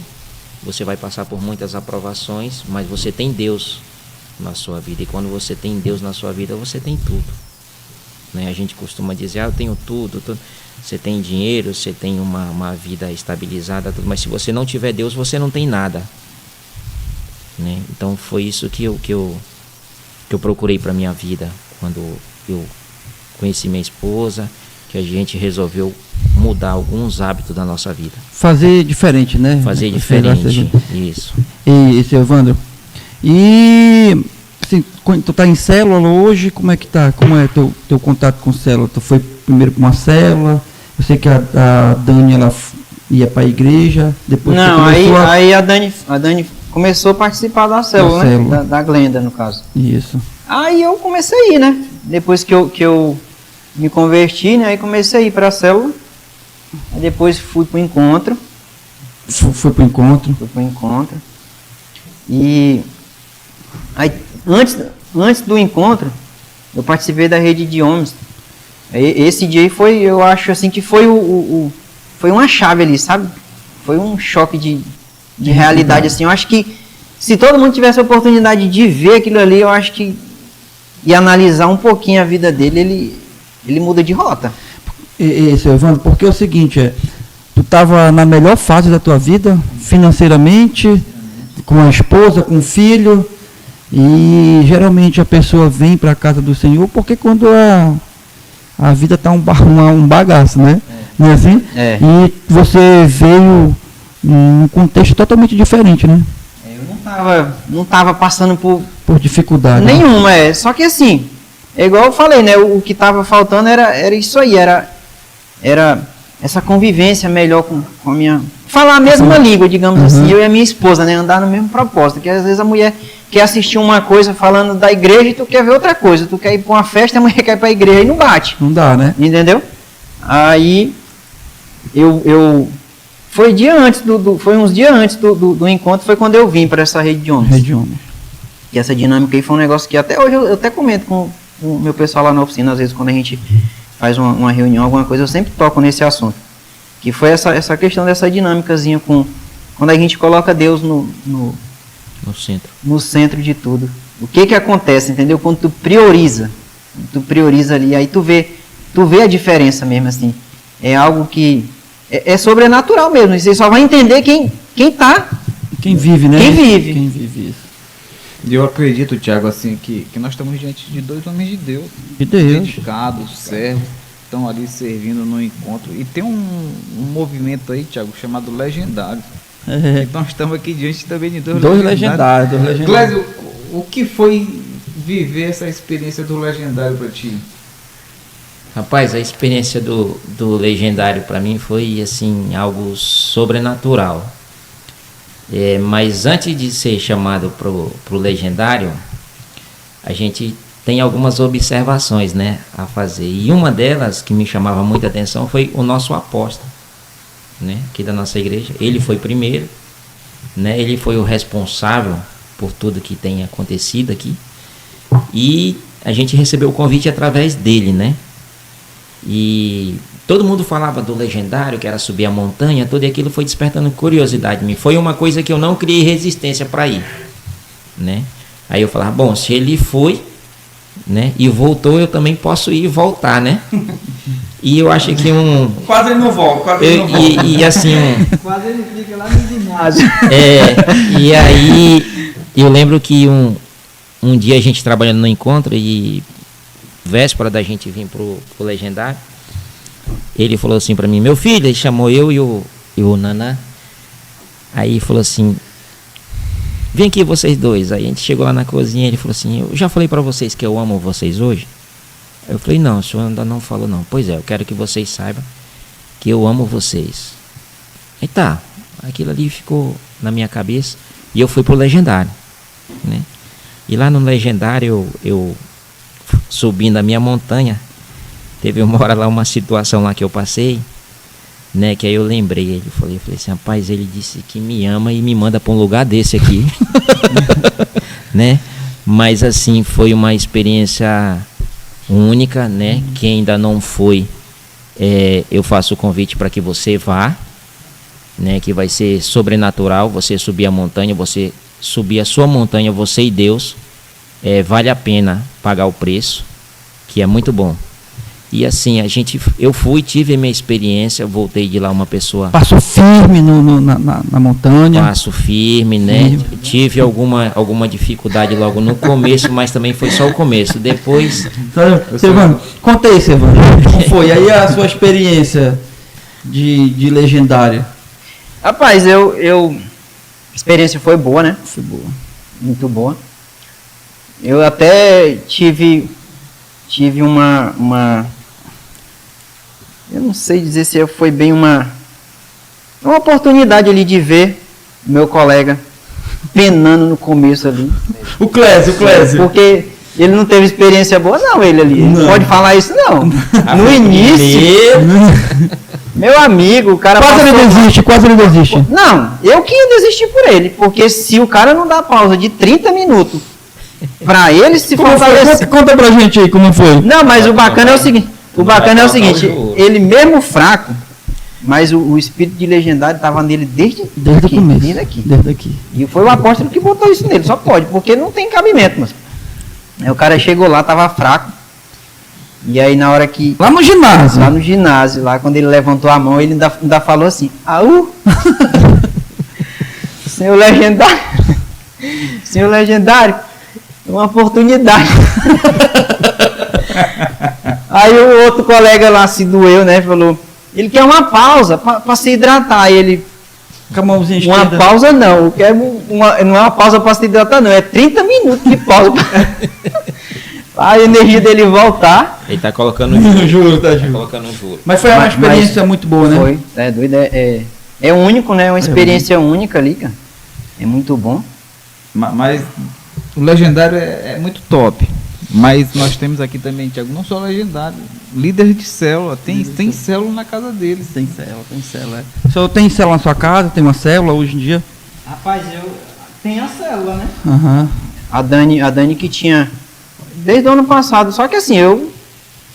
você vai passar por muitas aprovações, mas você tem Deus na sua vida, e quando você tem Deus na sua vida, você tem tudo, né? A gente costuma dizer, eu tenho tudo. Você tem dinheiro, você tem uma vida estabilizada, tudo, mas se você não tiver Deus, você não tem nada, né? Então foi isso que eu procurei para minha vida quando eu conheci minha esposa, que a gente resolveu mudar alguns hábitos da nossa vida. Fazer diferente, né? Fazer diferente, isso. E seu Evandro, e assim, tu tá em célula hoje, como é que tá? Como é teu contato com célula? Tu foi primeiro para uma célula? Eu sei que a Dani, ela ia para a igreja, depois não, aí a Dani começou a participar da célula, né? Da Glenda, no caso. Isso. Aí eu comecei a ir, né? Depois que eu me converti, né? Aí comecei a ir para a célula. Aí depois fui para o encontro. Fui para o encontro. Fui para o encontro. E aí, antes do encontro, eu participei da rede de homens. Esse dia foi, eu acho assim, que foi foi uma chave ali, sabe? Foi um choque de realidade, assim. Eu acho que se todo mundo tivesse a oportunidade de ver aquilo ali, eu acho que ia analisar um pouquinho a vida dele, ele muda de rota. Seu Evandro, porque é o seguinte, tu estava na melhor fase da tua vida, financeiramente, com a esposa, com o filho, e geralmente a pessoa vem para a casa do Senhor porque quando a vida está um bagaço, né? Não é assim? É. E você veio num contexto totalmente diferente, né? Eu não tava passando por dificuldade. Nenhuma, né? Só que assim, é igual eu falei, né? O que estava faltando era isso aí, era essa convivência melhor com a minha... Falar a mesma língua, digamos assim, eu e a minha esposa, né? Andar no mesmo propósito, que às vezes a mulher quer assistir uma coisa falando da igreja e tu quer ver outra coisa. Tu quer ir para uma festa e a mulher quer ir para a igreja e não bate. Não dá, né? Entendeu? Aí, foi dia antes foi uns dias antes do encontro, foi quando eu vim para essa rede de homens. Rede de homens. E essa dinâmica aí foi um negócio que até hoje eu até comento com o meu pessoal lá na oficina, às vezes quando a gente faz uma reunião, alguma coisa, eu sempre toco nesse assunto. Que foi essa questão dessa dinâmicazinha quando a gente coloca Deus no centro de tudo. O que acontece, entendeu? Quando tu prioriza ali, aí tu vê a diferença mesmo, assim. É algo que é sobrenatural mesmo. Você só vai entender quem vive, né? Quem vive. Quem vive isso. E eu acredito, Tiago, assim, que nós estamos diante de dois homens de Deus. De Deus. Dedicados, servos, estão ali servindo no encontro. E tem um movimento aí, Tiago, chamado Legendário. Então estamos aqui diante também de dois legendários. Clésio, o que foi viver essa experiência do Legendário para ti? Rapaz, a experiência do Legendário para mim foi assim algo sobrenatural. Mas antes de ser chamado pro Legendário, a gente tem algumas observações, né, a fazer. E uma delas que me chamava muita atenção foi o nosso apóstolo, né, aqui da nossa igreja. Ele foi primeiro, né, ele foi o responsável por tudo que tem acontecido aqui. E a gente recebeu o convite através dele, né? E todo mundo falava do Legendário, que era subir a montanha, tudo aquilo foi despertando curiosidade em mim. Foi uma coisa que eu não criei resistência para ir, né? Aí eu falava, bom, se ele foi, né, e voltou, eu também posso ir e voltar, né? E eu acho que Quase ele não volta, quase ele não volta. e assim, Quase ele fica lá no ginásio. e aí eu lembro que um dia a gente trabalhando no encontro e véspera da gente vir pro Legendário, ele falou assim pra mim, meu filho, ele chamou eu e o Naná, aí falou assim, vem aqui vocês dois. Aí a gente chegou lá na cozinha, ele falou assim, eu já falei pra vocês que eu amo vocês hoje? Eu falei, não, o senhor ainda não falou não. Pois é, eu quero que vocês saibam que eu amo vocês. E tá, aquilo ali ficou na minha cabeça e eu fui pro Legendário, né? E lá no Legendário, eu subindo a minha montanha, teve uma hora lá, uma situação lá que eu passei, né, que aí eu lembrei, eu falei assim, rapaz, ele disse que me ama e me manda para um lugar desse aqui, né, mas assim, foi uma experiência única, né, quem ainda não foi, eu faço o convite para que você vá, né, que vai ser sobrenatural, você subir a montanha, você subir a sua montanha, você e Deus, vale a pena pagar o preço, que é muito bom. E assim, eu fui, tive a minha experiência, voltei de lá uma pessoa... Passou firme na montanha. Passo firme, né? Tive alguma dificuldade logo no começo, mas também foi só o começo. Depois... Silvano, conta aí, Silvano. Como foi? Aí a sua experiência de Legendário? Rapaz, a experiência foi boa, né? Foi boa. Muito boa. Eu até tive uma eu não sei dizer se foi bem uma oportunidade ali de ver meu colega penando no começo ali. O Clésio. Porque ele não teve experiência boa, não, ele ali. Não pode falar isso, não. No início, meu amigo, o cara... Quase ele desiste. Não, eu que ia desistir por ele, porque se o cara não dá pausa de 30 minutos pra ele se fortalecer... Conta pra gente aí como foi. Não, mas o bacana é o seguinte, ele mesmo fraco, mas o espírito de Legendário estava nele desde o começo. Desde aqui. E foi o apóstolo que botou isso nele, só pode, porque não tem cabimento, mas... Aí o cara chegou lá, tava fraco. E aí na hora que... Lá no ginásio, lá quando ele levantou a mão, ele ainda falou assim, Senhor Legendário, uma oportunidade. Aí o outro colega lá se doeu, né, falou, ele quer uma pausa para se hidratar. Aí ele, com a mãozinha uma esquerda. pausa não, eu quero não é uma pausa para se hidratar não, é 30 minutos de pausa para a energia dele voltar. Ele tá colocando juro. colocando um juro. Mas foi uma experiência muito boa, né? Foi, doido, é único, né, uma experiência única ali, cara. É muito bom. Mas o Legendário é muito top. Mas nós temos aqui também, Tiago, não só Legendário, líder de célula. Tem célula na casa deles. Tem célula. O senhor tem célula na sua casa? Tem uma célula hoje em dia? Rapaz, eu tenho a célula, né? Aham. A Dani que tinha desde o ano passado, só que assim, eu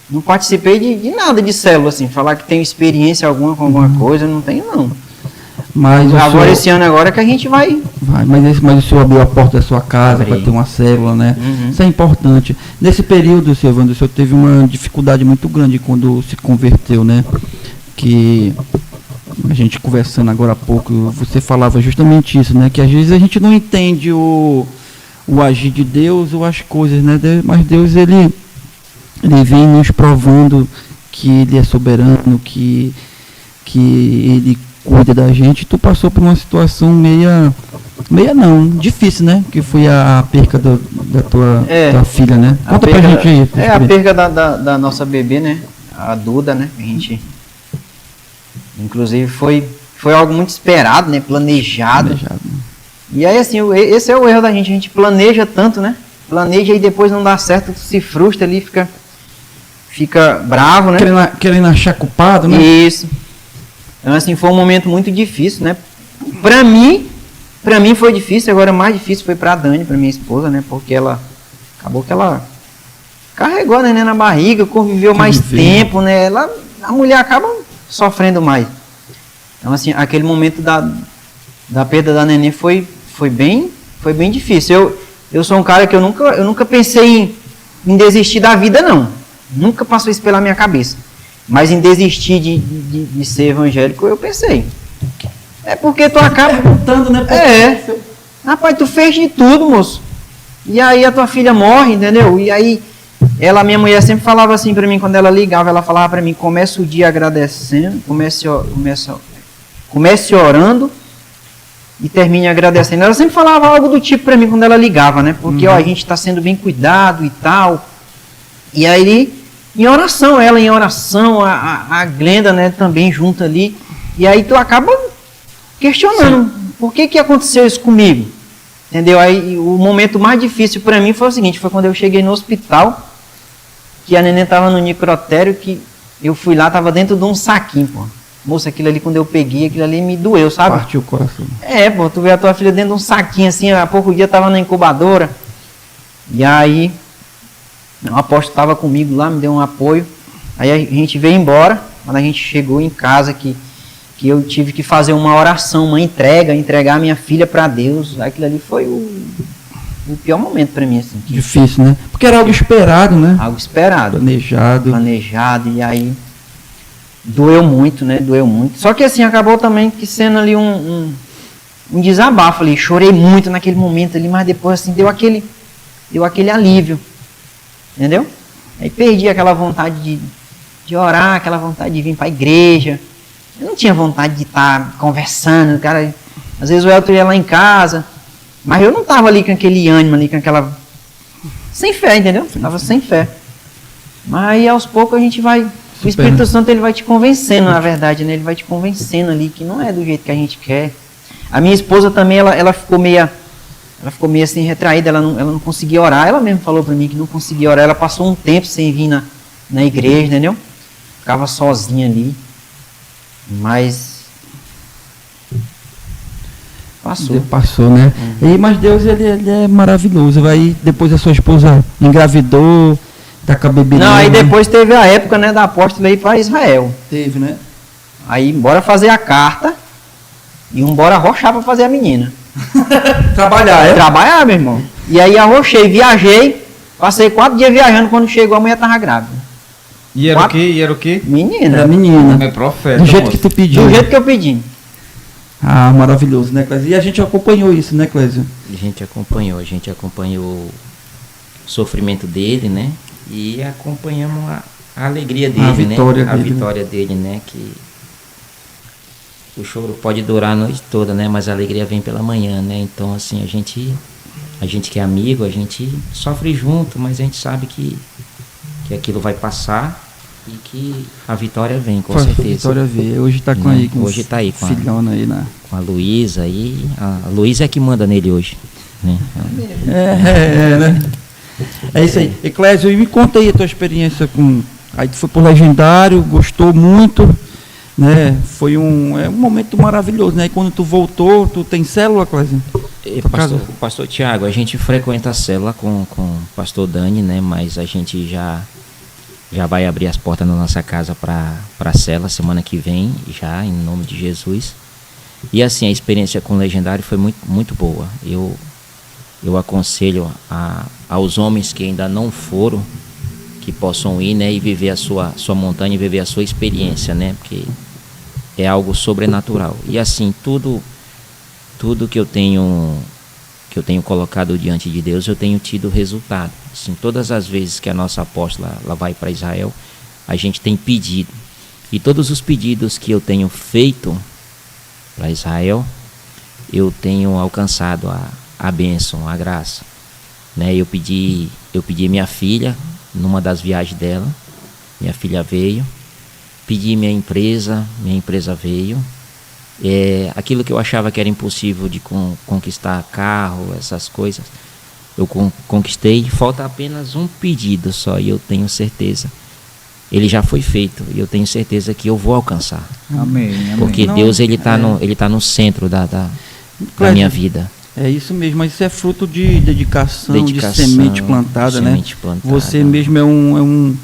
não participei de nada de célula, assim, falar que tenho experiência alguma com alguma coisa, não tenho não. Mas agora esse ano agora que a gente vai. Mas o senhor abriu a porta da sua casa para ter uma célula, né? Uhum. Isso é importante. Nesse período, Silvano, o senhor teve uma dificuldade muito grande quando se converteu, né? Que a gente conversando agora há pouco, você falava justamente isso, né? Que às vezes a gente não entende o agir de Deus ou as coisas, né? Mas Deus, ele vem nos provando que ele é soberano, que ele cuida da gente. Tu passou por uma situação difícil, né? Que foi a perca da tua filha, né? Conta pra gente aí. A perca da nossa bebê, né? A Duda, né? A gente, inclusive, foi algo muito esperado, né? Planejado. E aí, assim, esse é o erro da gente. A gente planeja tanto, né? Planeja e depois não dá certo, tu se frustra ali, fica bravo, né? Querendo achar culpado, né? Isso. Então, assim, foi um momento muito difícil, né? Pra mim foi difícil, agora mais difícil foi pra Dani, pra minha esposa, né? Porque acabou que ela carregou a neném na barriga, conviveu mais tempo, né? A mulher acaba sofrendo mais. Então, assim, aquele momento da perda da neném foi bem difícil. Eu sou um cara que eu nunca pensei em desistir da vida, não. Nunca passou isso pela minha cabeça. Mas em desistir de ser evangélico, eu pensei. É porque tu acaba... Perguntando, né? Rapaz, tu fez de tudo, moço. E aí a tua filha morre, entendeu? E aí, minha mulher sempre falava assim pra mim, quando ela ligava, ela falava pra mim, comece o dia agradecendo, comece orando e termine agradecendo. Ela sempre falava algo do tipo pra mim quando ela ligava, né? Porque, a gente tá sendo bem cuidado e tal. E aí, em oração, a Glenda, né, também junto ali. E aí tu acaba questionando, por que aconteceu isso comigo? Entendeu? Aí o momento mais difícil para mim foi o seguinte, foi quando eu cheguei no hospital, que a neném tava no necrotério, que eu fui lá, tava dentro de um saquinho, pô. Moça, aquilo ali, quando eu peguei, aquilo ali me doeu, sabe? Partiu o coração. Pô, tu vê a tua filha dentro de um saquinho assim, há pouco dia tava na incubadora. E aí, o apóstolo tava comigo lá, me deu um apoio. Aí a gente veio embora, quando a gente chegou em casa, que eu tive que fazer uma oração, uma entregar minha filha para Deus. Aquilo ali foi o pior momento para mim, assim. Difícil, né? Porque era algo esperado, né? Algo esperado. Planejado, e aí doeu muito, né? Doeu muito. Só que assim, acabou também que sendo ali um desabafo ali. Chorei muito naquele momento ali, mas depois assim, deu aquele alívio. Entendeu? Aí perdi aquela vontade de orar, aquela vontade de vir para a igreja. Eu não tinha vontade de estar conversando, cara. Às vezes o Elton ia lá em casa, mas eu não estava ali com aquele ânimo, ali com aquela... Sem fé, entendeu? Estava sem fé. Mas aí aos poucos a gente vai... O Espírito Santo, ele vai te convencendo, na verdade, né? Ele vai te convencendo ali que não é do jeito que a gente quer. A minha esposa também, ela ficou meio assim retraída, ela não conseguia orar. Ela mesmo falou para mim que não conseguia orar. Ela passou um tempo sem vir na igreja, entendeu? Ficava sozinha ali. Mas passou, né? Mas Deus, ele é maravilhoso. Aí depois a sua esposa engravidou, tá com a bebê. Não, aí depois teve a época, né, da apóstola ir para Israel. Teve, né? Aí bora fazer a carta e bora arrochar para fazer a menina. Trabalhar, Trabalhar, meu irmão. E aí arrochei, viajei, passei 4 dias viajando, quando chegou a mulher tava grávida. E era o quê? Menina. Era menina. É profeta. Do jeito moço. que tu pediu. Do jeito que eu pedi. Ah, maravilhoso, né, Clésio? E a gente acompanhou isso, né, Clésio? A gente acompanhou o sofrimento dele, né? E acompanhamos a alegria dele, vitória né? A dele, vitória dele, né? Que o choro pode durar a noite toda, né? Mas a alegria vem pela manhã, né? Então, assim, a gente que é amigo, a gente sofre junto, mas a gente sabe que aquilo vai passar e que a vitória vem, com certeza. A vitória veio. Hoje tá com aí, com hoje tá aí com filhona aí, né? Com a Luísa aí. A Luísa é que manda nele hoje, né? Né? É isso aí. E Clésio, me conta aí a tua experiência com... Aí tu foi pro Legendário, gostou muito, né? Foi um momento maravilhoso, né? E quando tu voltou, tu tem célula, Clésio? Pastor Tiago, a gente frequenta a célula com o pastor Dani, né? Mas a gente já vai abrir as portas na nossa casa para a célula semana que vem, já, em nome de Jesus. E assim, a experiência com o Legendário foi muito, muito boa. Eu aconselho aos homens que ainda não foram, que possam ir, né? E viver a sua montanha, e viver a sua experiência, né? Porque é algo sobrenatural. E assim, tudo que eu tenho colocado diante de Deus, eu tenho tido resultado. Assim, todas as vezes que a nossa apóstola ela vai para Israel, a gente tem pedido. E todos os pedidos que eu tenho feito para Israel, eu tenho alcançado a bênção, a graça. Né? Eu pedi minha filha numa das viagens dela, minha filha veio. Pedi minha empresa veio. Aquilo que eu achava que era impossível de conquistar carro, essas coisas, eu conquistei. Falta apenas um pedido só, e eu tenho certeza, ele já foi feito, e eu tenho certeza que eu vou alcançar. Amém. Porque Deus, ele tá no centro da minha vida. É isso mesmo, mas isso é fruto de dedicação, de semente plantada, né? Você mesmo é um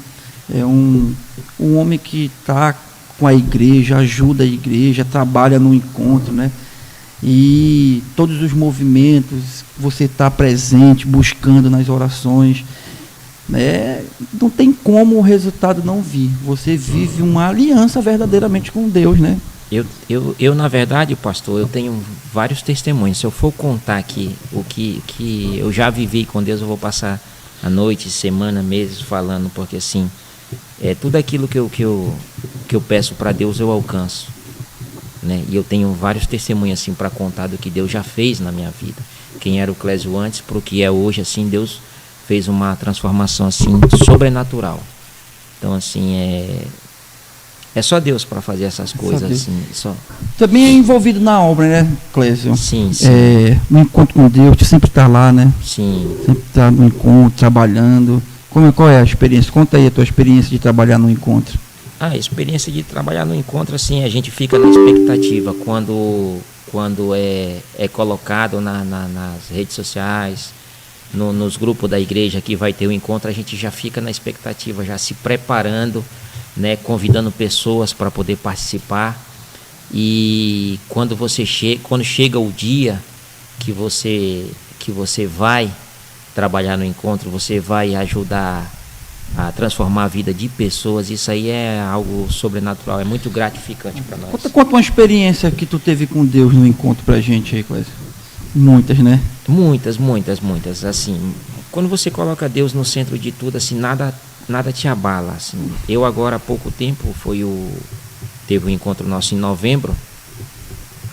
homem que está com a igreja, ajuda a igreja, trabalha no encontro, né? E todos os movimentos, você está presente, buscando nas orações. né? Não tem como o resultado não vir. Você vive uma aliança verdadeiramente com Deus, né? Eu, na verdade, pastor, eu tenho vários testemunhos. Se eu for contar aqui o que eu já vivi com Deus, eu vou passar a noite, semana, meses falando, porque assim, tudo aquilo que eu peço para Deus eu alcanço, né? E eu tenho vários testemunhos assim para contar do que Deus já fez na minha vida. Quem era o Clésio antes para o que é hoje, assim, Deus fez uma transformação assim sobrenatural. Então assim, é só Deus para fazer essas coisas assim, só. Também é envolvido na obra, né, Clésio? Sim, sim. No encontro com Deus, tu sempre está lá, né? Sim. Sempre está no encontro, trabalhando. Qual é a experiência? Conta aí a tua experiência de trabalhar no encontro. A experiência de trabalhar no encontro, assim, a gente fica na expectativa quando é colocado nas redes sociais, nos grupos da igreja que vai ter o encontro, a gente já fica na expectativa, já se preparando, né, convidando pessoas para poder participar. E quando chega o dia que você vai trabalhar no encontro, você vai ajudar a transformar a vida de pessoas, isso aí é algo sobrenatural, é muito gratificante para nós. Conta uma experiência que tu teve com Deus no encontro pra gente aí, Clésio. Muitas, né? Muitas, assim, quando você coloca Deus no centro de tudo, assim, nada te abala, assim. Eu agora há pouco tempo teve um encontro nosso em novembro,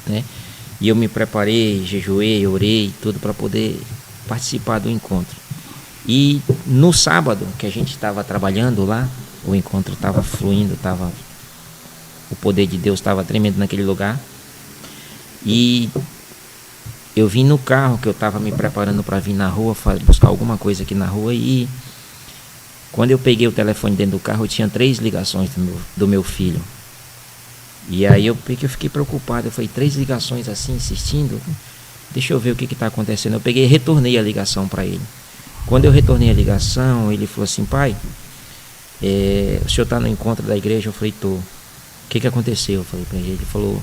né? E eu me preparei, jejuei, orei, tudo para poder participar do encontro. E no sábado que a gente estava trabalhando lá, o encontro estava fluindo, o poder de Deus estava tremendo naquele lugar. E eu vim no carro, que eu estava me preparando para vir na rua, buscar alguma coisa aqui na rua, e quando eu peguei o telefone dentro do carro, eu tinha 3 ligações do meu filho. E aí eu fiquei preocupado, eu falei, 3 ligações assim, insistindo, deixa eu ver o que está acontecendo. Eu peguei e retornei a ligação para ele. Quando eu retornei a ligação, ele falou assim, pai, o senhor está no encontro da igreja? Eu falei, tô. O que aconteceu? Eu falei para ele. Ele falou,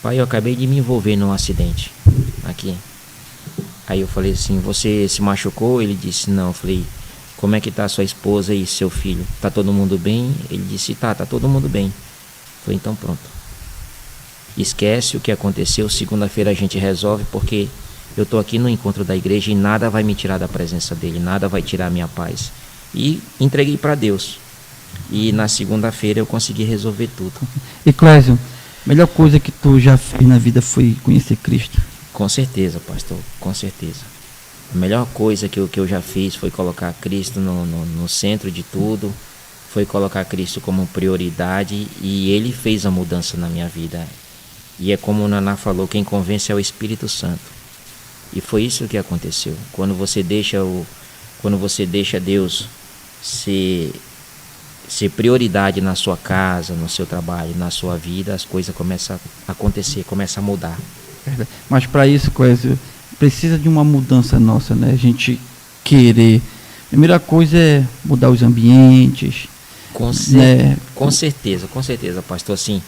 pai, eu acabei de me envolver num acidente aqui. Aí eu falei assim, você se machucou? Ele disse, não. Eu falei, como é que tá sua esposa e seu filho? Tá todo mundo bem? Ele disse, tá todo mundo bem. Eu falei, então pronto. Esquece o que aconteceu, segunda-feira a gente resolve, porque eu estou aqui no encontro da igreja e nada vai me tirar da presença dele, nada vai tirar a minha paz. E entreguei para Deus. E na segunda-feira eu consegui resolver tudo. E Clésio, a melhor coisa que tu já fez na vida foi conhecer Cristo? Com certeza, pastor, com certeza. A melhor coisa que eu já fiz foi colocar Cristo no centro de tudo, foi colocar Cristo como prioridade, e Ele fez a mudança na minha vida. E é como o Naná falou, quem convence é o Espírito Santo. E foi isso que aconteceu. Quando você deixa Deus ser prioridade na sua casa, no seu trabalho, na sua vida, as coisas começam a acontecer, começam a mudar. Mas para isso, Clésio, precisa de uma mudança nossa, né? A gente querer. A primeira coisa é mudar os ambientes. Com certeza, pastor. Assim,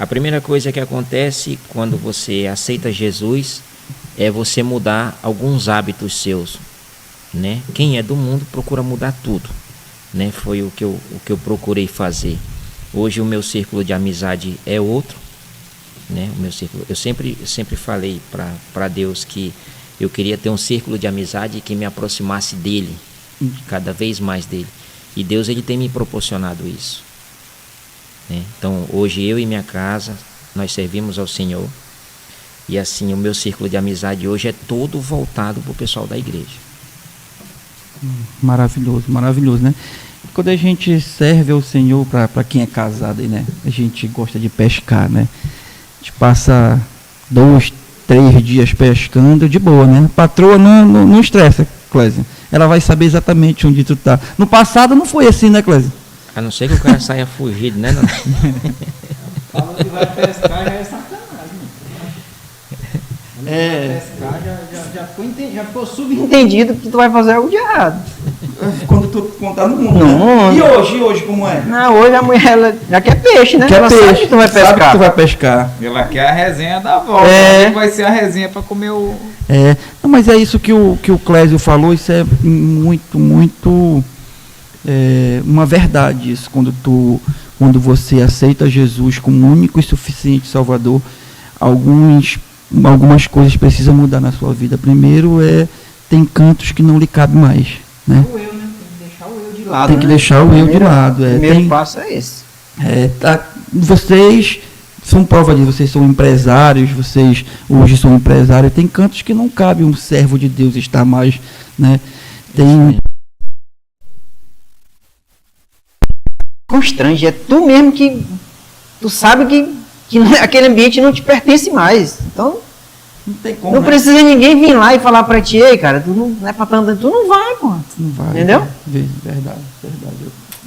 a primeira coisa que acontece quando você aceita Jesus é você mudar alguns hábitos seus, né? Quem é do mundo procura mudar tudo, né? Foi o que eu procurei fazer. Hoje o meu círculo de amizade é outro, né? O meu círculo, eu sempre falei para Deus que eu queria ter um círculo de amizade que me aproximasse dele, cada vez mais dele. E Deus, ele tem me proporcionado isso, né? Então hoje eu e minha casa, nós servimos ao Senhor. E assim, o meu círculo de amizade hoje é todo voltado para o pessoal da igreja. Maravilhoso, maravilhoso, né? Quando a gente serve ao Senhor, para quem é casado, né? A gente gosta de pescar, né? A gente passa 2, 3 dias pescando de boa, né? A patroa não estressa, Clésio. Ela vai saber exatamente onde tu tá. No passado não foi assim, né, Clésio? A não ser que o cara saia fugido, né? Falando que vai pescar já é sacanagem. Já ficou subentendido que tu vai fazer algo de errado. Quando tu contar no mundo. Não. Né? E hoje como é? Não, hoje a mulher ela já quer peixe, né? Quer ela peixe, sabe que tu vai pescar. Sabe que tu vai pescar. Ela quer a resenha da volta. Vai ser a resenha para comer o... Não, mas é isso que o Clésio falou, isso é muito, muito uma verdade isso, quando você aceita Jesus como único e suficiente Salvador, algumas coisas precisam mudar na sua vida. Primeiro tem cantos que não lhe cabe mais, né? O eu, né? Tem que deixar o eu de lado. Tem que deixar o eu de lado. O primeiro passo é esse. Vocês são prova disso, vocês são empresários, vocês hoje são empresários, tem cantos que não cabe um servo de Deus estar mais, né? Constrange, é tu mesmo que tu sabe que aquele ambiente não te pertence mais. Então, não tem como, não precisa ninguém vir lá e falar pra ti, ei, cara, tu não é pra tanto, tu não vai, pô. Não vai. Entendeu? Verdade.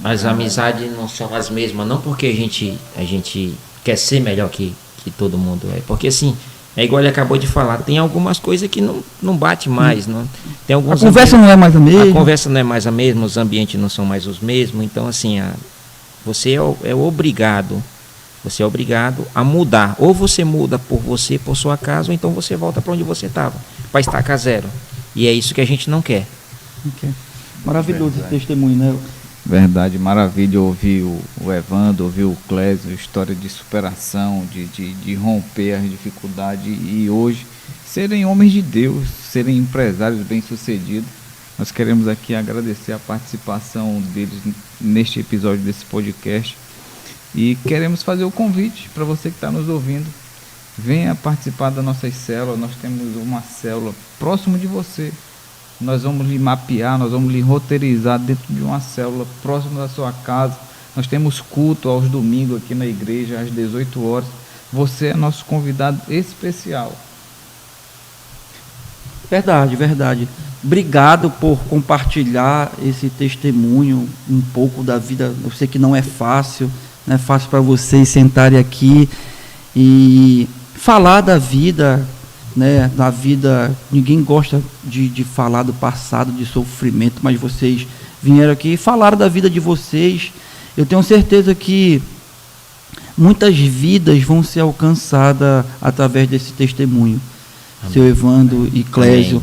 As amizades não são as mesmas, não porque a gente quer ser melhor que todo mundo. É porque assim, é igual ele acabou de falar, tem algumas coisas que não bate mais. Não, tem alguns a conversa não é mais a mesma. A conversa não é mais a mesma, os ambientes não são mais os mesmos. Então assim, você é obrigado a mudar. Ou você muda por sua casa, ou então você volta para onde você estava, para estacar zero. E é isso que a gente não quer. Maravilhoso esse testemunho, né? Verdade, maravilha ouvir o Evandro, ouvir o Clésio, história de superação, de romper as dificuldades e hoje serem homens de Deus, serem empresários bem-sucedidos. Nós queremos aqui agradecer a participação deles neste episódio desse podcast e queremos fazer o convite para você que está nos ouvindo. Venha participar das nossas células, nós temos uma célula próximo de você. Nós vamos lhe mapear, nós vamos lhe roteirizar dentro de uma célula próximo da sua casa. Nós temos culto aos domingos aqui na igreja, às 18 horas. Você é nosso convidado especial. Verdade. Obrigado por compartilhar esse testemunho, um pouco da vida. Eu sei que não é fácil para vocês sentarem aqui e falar da vida, né? Da vida, ninguém gosta de falar do passado, de sofrimento, mas vocês vieram aqui e falaram da vida de vocês. Eu tenho certeza que muitas vidas vão ser alcançadas através desse testemunho. Amém. Seu Evandro e Clésio.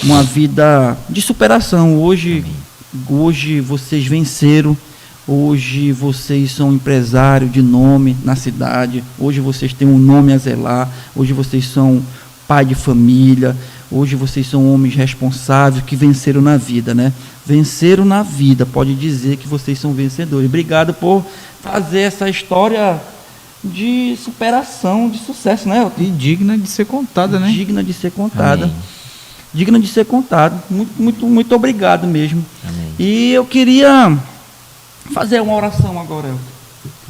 Amém. Uma vida de superação. Hoje vocês venceram. Hoje vocês são empresários de nome na cidade. Hoje vocês têm um nome a zelar. Hoje vocês são pai de família. Hoje vocês são homens responsáveis que venceram na vida, né? Venceram na vida. Pode dizer que vocês são vencedores. Obrigado por fazer essa história de superação, de sucesso, né? E digna de ser contada, né? Digna de ser contada. Amém. Digna de ser contada. Muito obrigado mesmo. Amém. E eu queria fazer uma oração agora,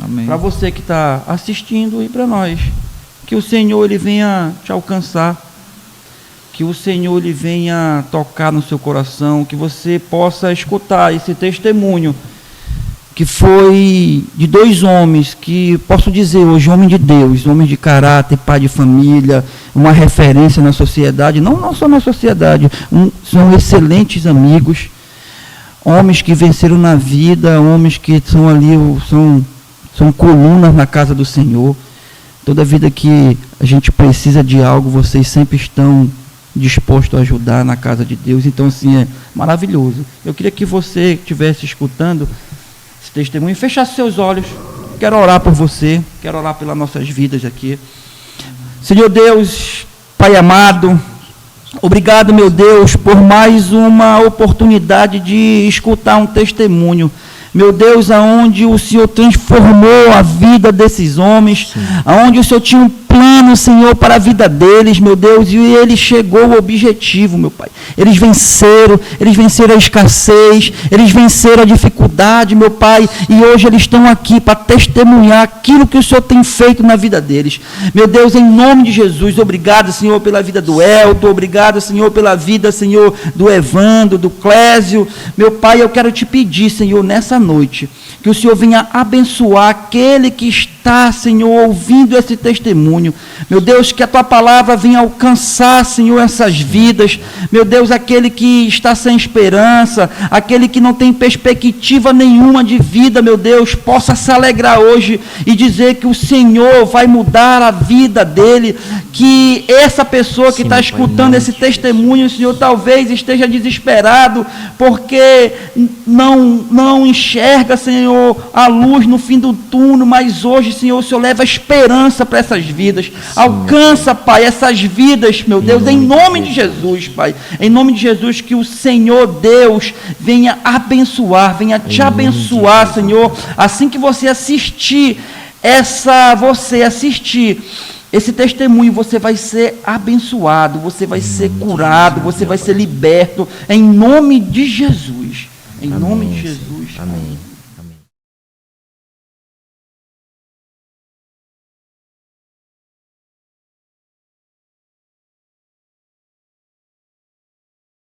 Amém. Para você que está assistindo e para nós. Que o Senhor ele venha te alcançar. Que o Senhor ele venha tocar no seu coração. Que você possa escutar esse testemunho. Que foi de dois homens que, posso dizer hoje, homem de Deus, homem de caráter, pai de família, uma referência na sociedade, não só na sociedade, são excelentes amigos, homens que venceram na vida, homens que são ali, são colunas na casa do Senhor. Toda vida que a gente precisa de algo, vocês sempre estão dispostos a ajudar na casa de Deus. Então, assim, é maravilhoso. Eu queria que você que estivesse escutando esse testemunho, fechasse seus olhos. Quero orar por você, quero orar pelas nossas vidas aqui. Senhor Deus, Pai amado, obrigado, meu Deus, por mais uma oportunidade de escutar um testemunho. Meu Deus, aonde o Senhor transformou a vida desses homens, sim, aonde o Senhor tinha um plano, Senhor, para a vida deles, meu Deus, e ele chegou ao objetivo, meu Pai. Eles venceram a escassez, eles venceram a dificuldade, meu Pai, e hoje eles estão aqui para testemunhar aquilo que o Senhor tem feito na vida deles. Meu Deus, em nome de Jesus, obrigado, Senhor, pela vida do Elton, obrigado, Senhor, pela vida, Senhor, do Evandro, do Clésio. Meu Pai, eu quero te pedir, Senhor, nessa noite, que o Senhor venha abençoar aquele que está está, Senhor, ouvindo esse testemunho. Meu Deus, que a Tua palavra venha alcançar, Senhor, essas vidas. Meu Deus, aquele que está sem esperança, aquele que não tem perspectiva nenhuma de vida, meu Deus, possa se alegrar hoje e dizer que o Senhor vai mudar a vida dele, que essa pessoa que está escutando esse testemunho, Senhor, talvez esteja desesperado, porque não enxerga, Senhor, a luz no fim do túnel, mas hoje, Senhor, o Senhor leva esperança para essas vidas. Alcança, Pai, essas vidas, meu Deus, em nome de Jesus, Pai. Em nome de Jesus, que o Senhor Deus venha abençoar, venha te abençoar, Senhor. Assim que você assistir esse testemunho, você vai ser abençoado, você vai ser curado, você vai ser liberto, em nome de Jesus. Em nome de Jesus. Amém.